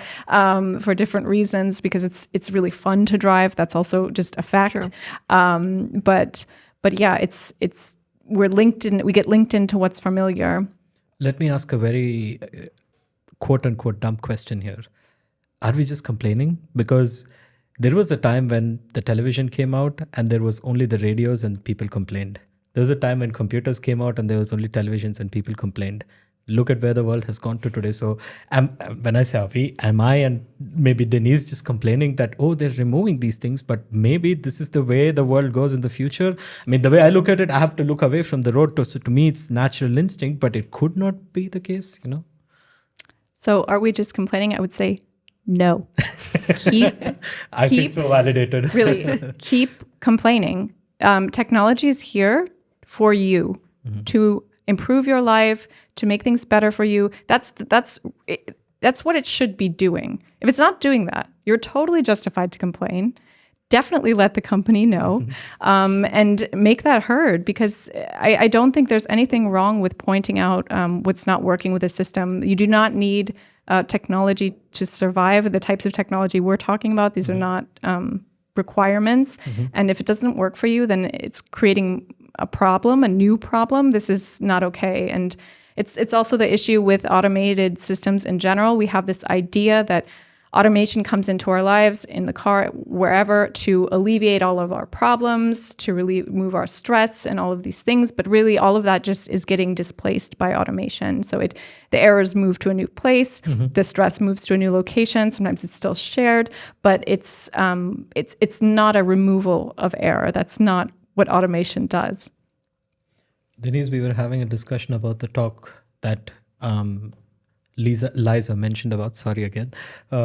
for different reasons because it's really fun to drive. That's also just a fact. Sure. But yeah, we get linked into what's familiar. Let me ask a very quote unquote dumb question here. Are we just complaining? Because There was a time when the television came out and there was only the radios and people complained. There was a time when computers came out and there was only televisions and people complained. Look at where the world has gone to today. So when I say we, am I and maybe Denise just complaining that, oh, they're removing these things, but maybe this is the way the world goes in the future. I mean, the way I look at it, I have to look away from the road. So to me, it's natural instinct, but it could not be the case, you know? So are we just complaining? I would say no. Keep I feel so validated. Really, keep complaining. Technology is here for you to improve your life, to make things better for you. That's what it should be doing. If it's not doing that, you're totally justified to complain. Definitely let the company know and make that heard, because I don't think there's anything wrong with pointing out what's not working with the system. You do not need technology to survive. The types of technology we're talking about, these are not requirements. And if it doesn't work for you, then it's creating a problem, a new problem. This is not okay. And it's also the issue with automated systems in general. We have this idea that automation comes into our lives, in the car, wherever, to alleviate all of our problems, to remove our stress and all of these things. But really, all of that just is getting displaced by automation. So the errors move to a new place, the stress moves to a new location. Sometimes it's still shared, but it's not a removal of error. That's not what automation does. Denise, we were having a discussion about the talk that Liza mentioned about,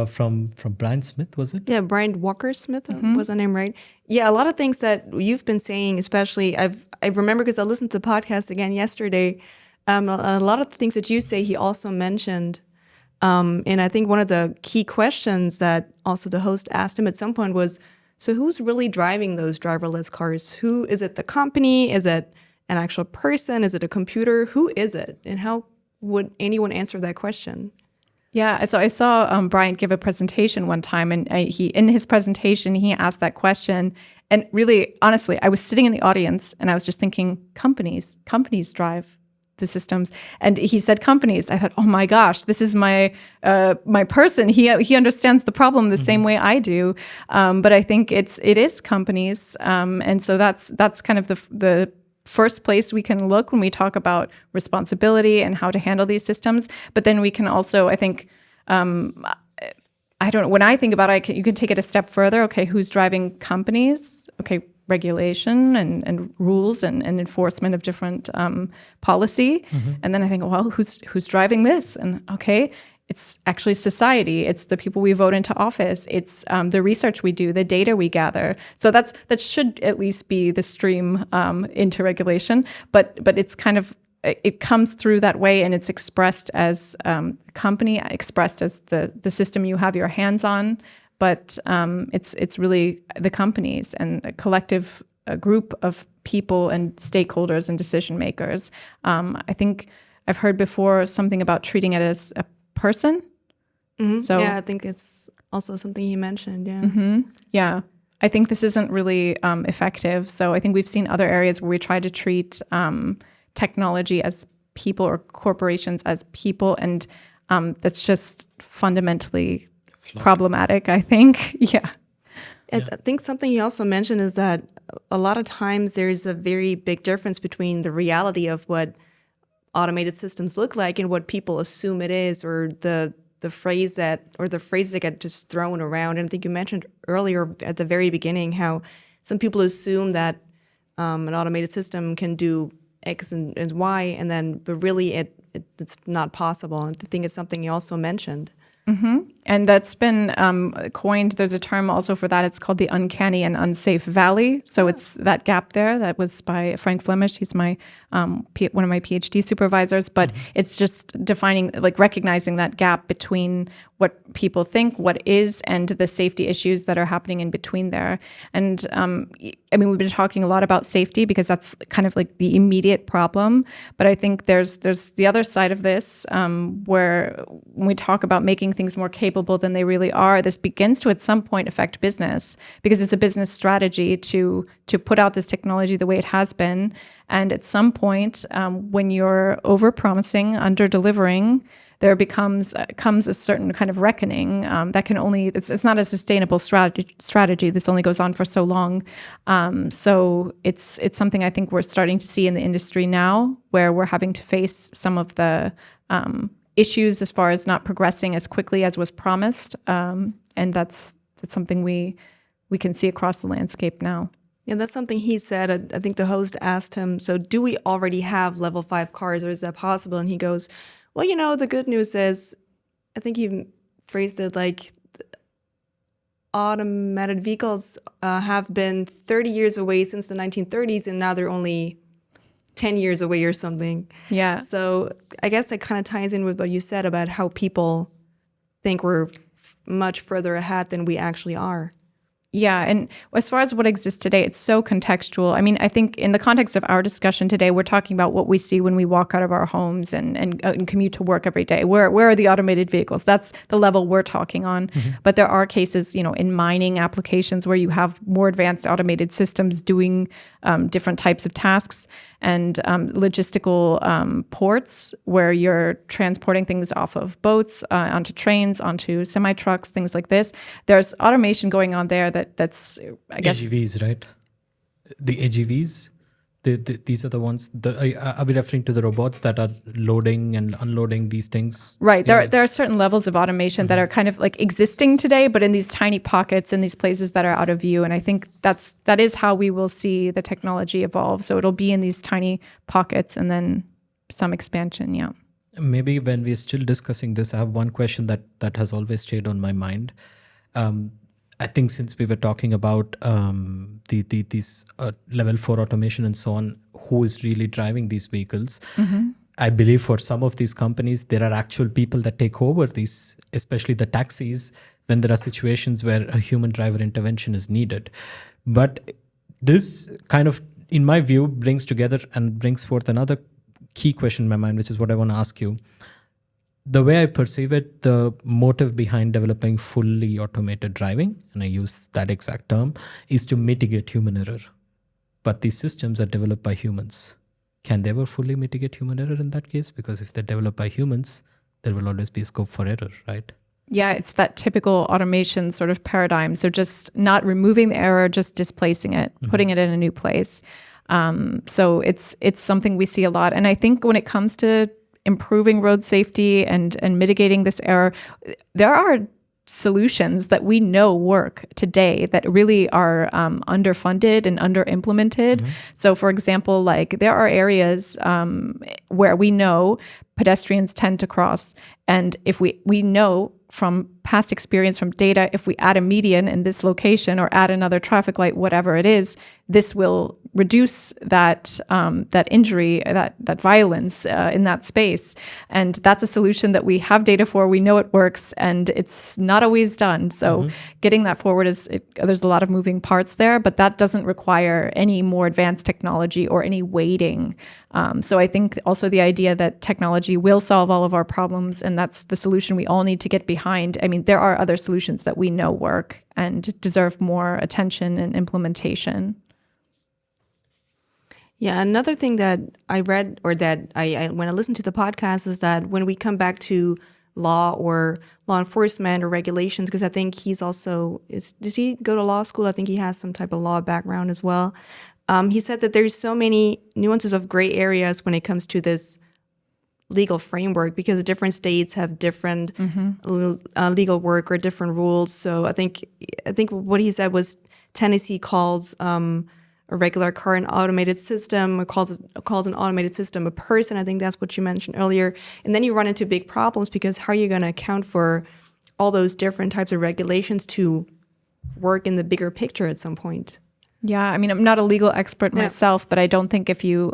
from Brian Smith, was it? Yeah, Brian Walker Smith was the name, right? Yeah, a lot of things that you've been saying, especially I remember because I listened to the podcast again yesterday. A lot of the things that you say, he also mentioned. And I think one of the key questions that also the host asked him at some point was, so who's really driving those driverless cars? Who is it? The company? Is it an actual person? Is it a computer? Who is it? And how would anyone answer that question? Yeah, so I saw Brian give a presentation one time, and in his presentation, he asked that question. And really, honestly, I was sitting in the audience, and I was just thinking, companies drive the systems. And he said companies. I thought, oh my gosh, this is my person. He understands the problem the same way I do. But I think it is companies, and so that's kind of the first place we can look when we talk about responsibility and how to handle these systems. But then we can also, I think, I don't know, when I think about it, you can take it a step further. Okay, who's driving companies? Okay, regulation and rules and enforcement of different policy. And then I think, well, who's driving this? And okay, it's actually society. It's the people we vote into office. It's the research we do, the data we gather. So that should at least be the stream into regulation. But it's kind of, it comes through that way, and it's expressed as a company, expressed as the system you have your hands on. But it's really the companies and a collective group of people and stakeholders and decision makers. I think I've heard before something about treating it as a person. So yeah, I think it's also something he mentioned. Yeah. Yeah. I think this isn't really effective. So I think we've seen other areas where we try to treat technology as people or corporations as people, and that's just fundamentally problematic, I think. Yeah. I think something you also mentioned is that a lot of times there's a very big difference between the reality of what automated systems look like and what people assume it is, or the phrases that get just thrown around. And I think you mentioned earlier at the very beginning how some people assume that an automated system can do X and Y, but really it's not possible. And I think it's something you also mentioned. And that's been coined. There's a term also for that. It's called the uncanny and unsafe valley. So it's that gap there. That was by Frank Flemish. He's my one of my PhD supervisors. But it's just defining, like recognizing that gap between what people think, what is, and the safety issues that are happening in between there. And I mean, we've been talking a lot about safety because that's kind of like the immediate problem. But I think there's the other side of this where when we talk about making things more capable than they really are, this begins to at some point affect business, because it's a business strategy to put out this technology the way it has been. And at some point, when you're over-promising, under-delivering, there comes a certain kind of reckoning that can only it's not a sustainable strategy. This only goes on for so long. So it's something I think we're starting to see in the industry now, where we're having to face some of the issues as far as not progressing as quickly as was promised, and that's something we can see across the landscape now. Yeah, that's something he said. I think the host asked him, so do we already have level 5 cars, or is that possible? And he goes, well, the good news is, I think he phrased it like, automated vehicles have been 30 years away since the 1930s, and now they're only 10 years away or something. Yeah. So I guess that kind of ties in with what you said about how people think we're much further ahead than we actually are. Yeah, and as far as what exists today, it's so contextual. I mean, I think in the context of our discussion today, we're talking about what we see when we walk out of our homes and commute to work every day. Where are the automated vehicles? That's the level we're talking on. Mm-hmm. But there are cases, in mining applications where you have more advanced automated systems doing different types of tasks, and logistical ports where you're transporting things off of boats, onto trains, onto semi-trucks, things like this. There's automation going on there that's, I guess... AGVs, right? The AGVs, these are the ones, are we referring to the robots that are loading and unloading these things? Right. There are certain levels of automation that are kind of like existing today, but in these tiny pockets, in these places that are out of view. And I think that is how we will see the technology evolve. So it'll be in these tiny pockets and then some expansion, yeah. Maybe when we're still discussing this, I have one question that has always stayed on my mind. I think since we were talking about these level 4 automation and so on, who is really driving these vehicles? Mm-hmm. I believe for some of these companies, there are actual people that take over these, especially the taxis, when there are situations where a human driver intervention is needed. But this kind of, in my view, brings together and brings forth another key question in my mind, which is what I want to ask you. The way I perceive it, the motive behind developing fully automated driving, and I use that exact term, is to mitigate human error. But these systems are developed by humans. Can they ever fully mitigate human error in that case? Because if they're developed by humans, there will always be scope for error, right? Yeah, it's that typical automation sort of paradigm. So just not removing the error, just displacing it, mm-hmm. putting it in a new place. So it's something we see a lot. And I think when it comes to improving road safety and mitigating this error, there are solutions that we know work today that really are underfunded and under-implemented. Mm-hmm. So for example, like there are areas where we know pedestrians tend to cross. And if we know from past experience, from data, if we add a median in this location or add another traffic light, whatever it is, this will reduce that injury, that violence in that space. And that's a solution that we have data for. We know it works, and it's not always done. So mm-hmm. getting that forward there's a lot of moving parts there, but that doesn't require any more advanced technology or any weighting. So I think also the idea that technology will solve all of our problems, and that's the solution we all need to get behind. I mean, there are other solutions that we know work and deserve more attention and implementation. Yeah, another thing that I read, or that I when I listened to the podcast, is that when we come back to law or law enforcement or regulations, because I think he's also, did he go to law school? I think he has some type of law background as well. He said that there's so many nuances of gray areas when it comes to this legal framework, because different states have different mm-hmm. Legal work or different rules. So I think what he said was Tennessee calls a regular car an automated system, or calls an automated system a person. I think that's what you mentioned earlier. And then you run into big problems, because how are you going to account for all those different types of regulations to work in the bigger picture at some point? Yeah, I mean, I'm not a legal expert myself, but I don't think if you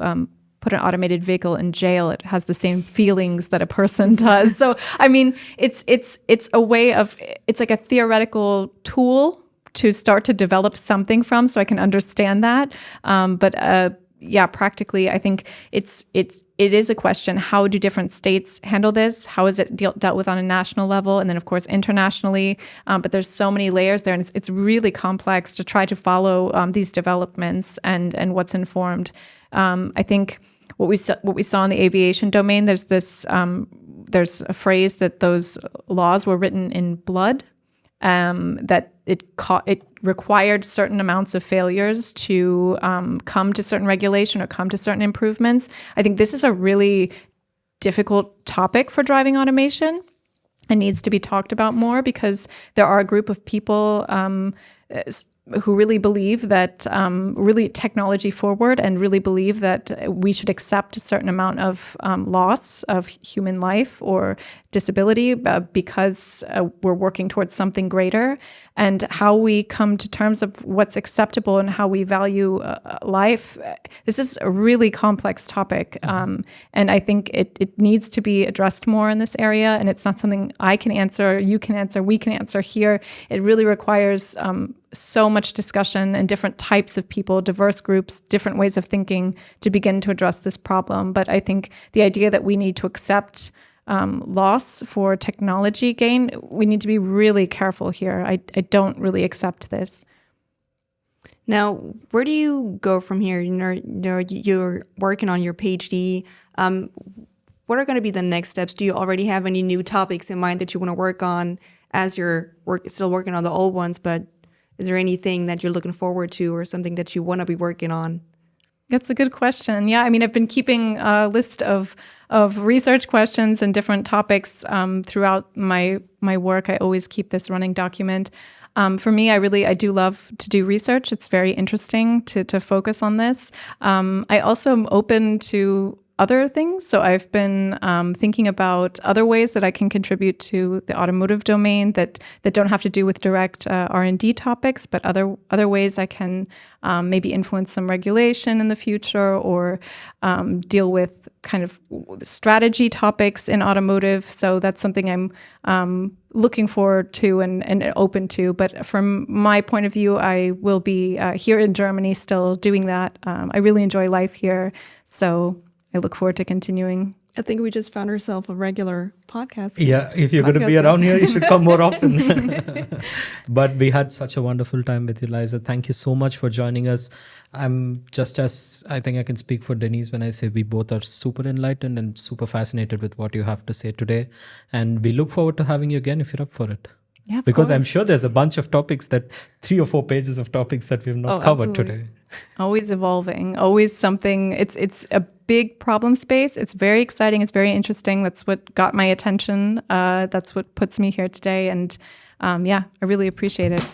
put an automated vehicle in jail, it has the same feelings that a person does. So, I mean, it's a way of, it's like a theoretical tool to start to develop something from, so I can understand that. But practically, I think it is a question: how do different states handle this? How is it dealt with on a national level, and then of course internationally? But there's so many layers there, and it's really complex to try to follow these developments and what's informed. I think what we saw in the aviation domain, there's there's a phrase that those laws were written in blood, that it required certain amounts of failures to come to certain regulation or come to certain improvements. I think this is a really difficult topic for driving automation and needs to be talked about more, because there are a group of people who really believe that, really technology forward, and really believe that we should accept a certain amount of loss of human life or disability because we're working towards something greater. And how we come to terms of what's acceptable and how we value life, this is a really complex topic. And I think it needs to be addressed more in this area. And it's not something I can answer, you can answer, we can answer here. It really requires so much discussion and different types of people, diverse groups, different ways of thinking to begin to address this problem. But I think the idea that we need to accept loss for technology gain, we need to be really careful here. I don't really accept this. Now, where do you go from here? You're working on your PhD. What are going to be the next steps? Do you already have any new topics in mind that you want to work on as you're still working on the old ones? But is there anything that you're looking forward to or something that you want to be working on? That's a good question. Yeah, I mean, I've been keeping a list of research questions and different topics throughout my work. I always keep this running document. For me, I do love to do research. It's very interesting to focus on this. I also am open to other things. So I've been thinking about other ways that I can contribute to the automotive domain that don't have to do with direct R&D topics, but other ways I can maybe influence some regulation in the future, or deal with kind of strategy topics in automotive. So that's something I'm looking forward to and open to. But from my point of view, I will be here in Germany still doing that. I really enjoy life here. So I look forward to continuing. I think we just found ourselves a regular podcast. Yeah, if you're going to be around here, you should come more often. But we had such a wonderful time with you, Liza. Thank you so much for joining us. I'm just as, I think I can speak for Denise when I say we both are super enlightened and super fascinated with what you have to say today. And we look forward to having you again if you're up for it. Yeah, because I'm sure there's a bunch of topics 3 or 4 pages of topics that we've not covered absolutely. today. Always evolving, always something. It's a big problem space. It's very exciting. It's very interesting. That's what got my attention. That's what puts me here today. And I really appreciate it.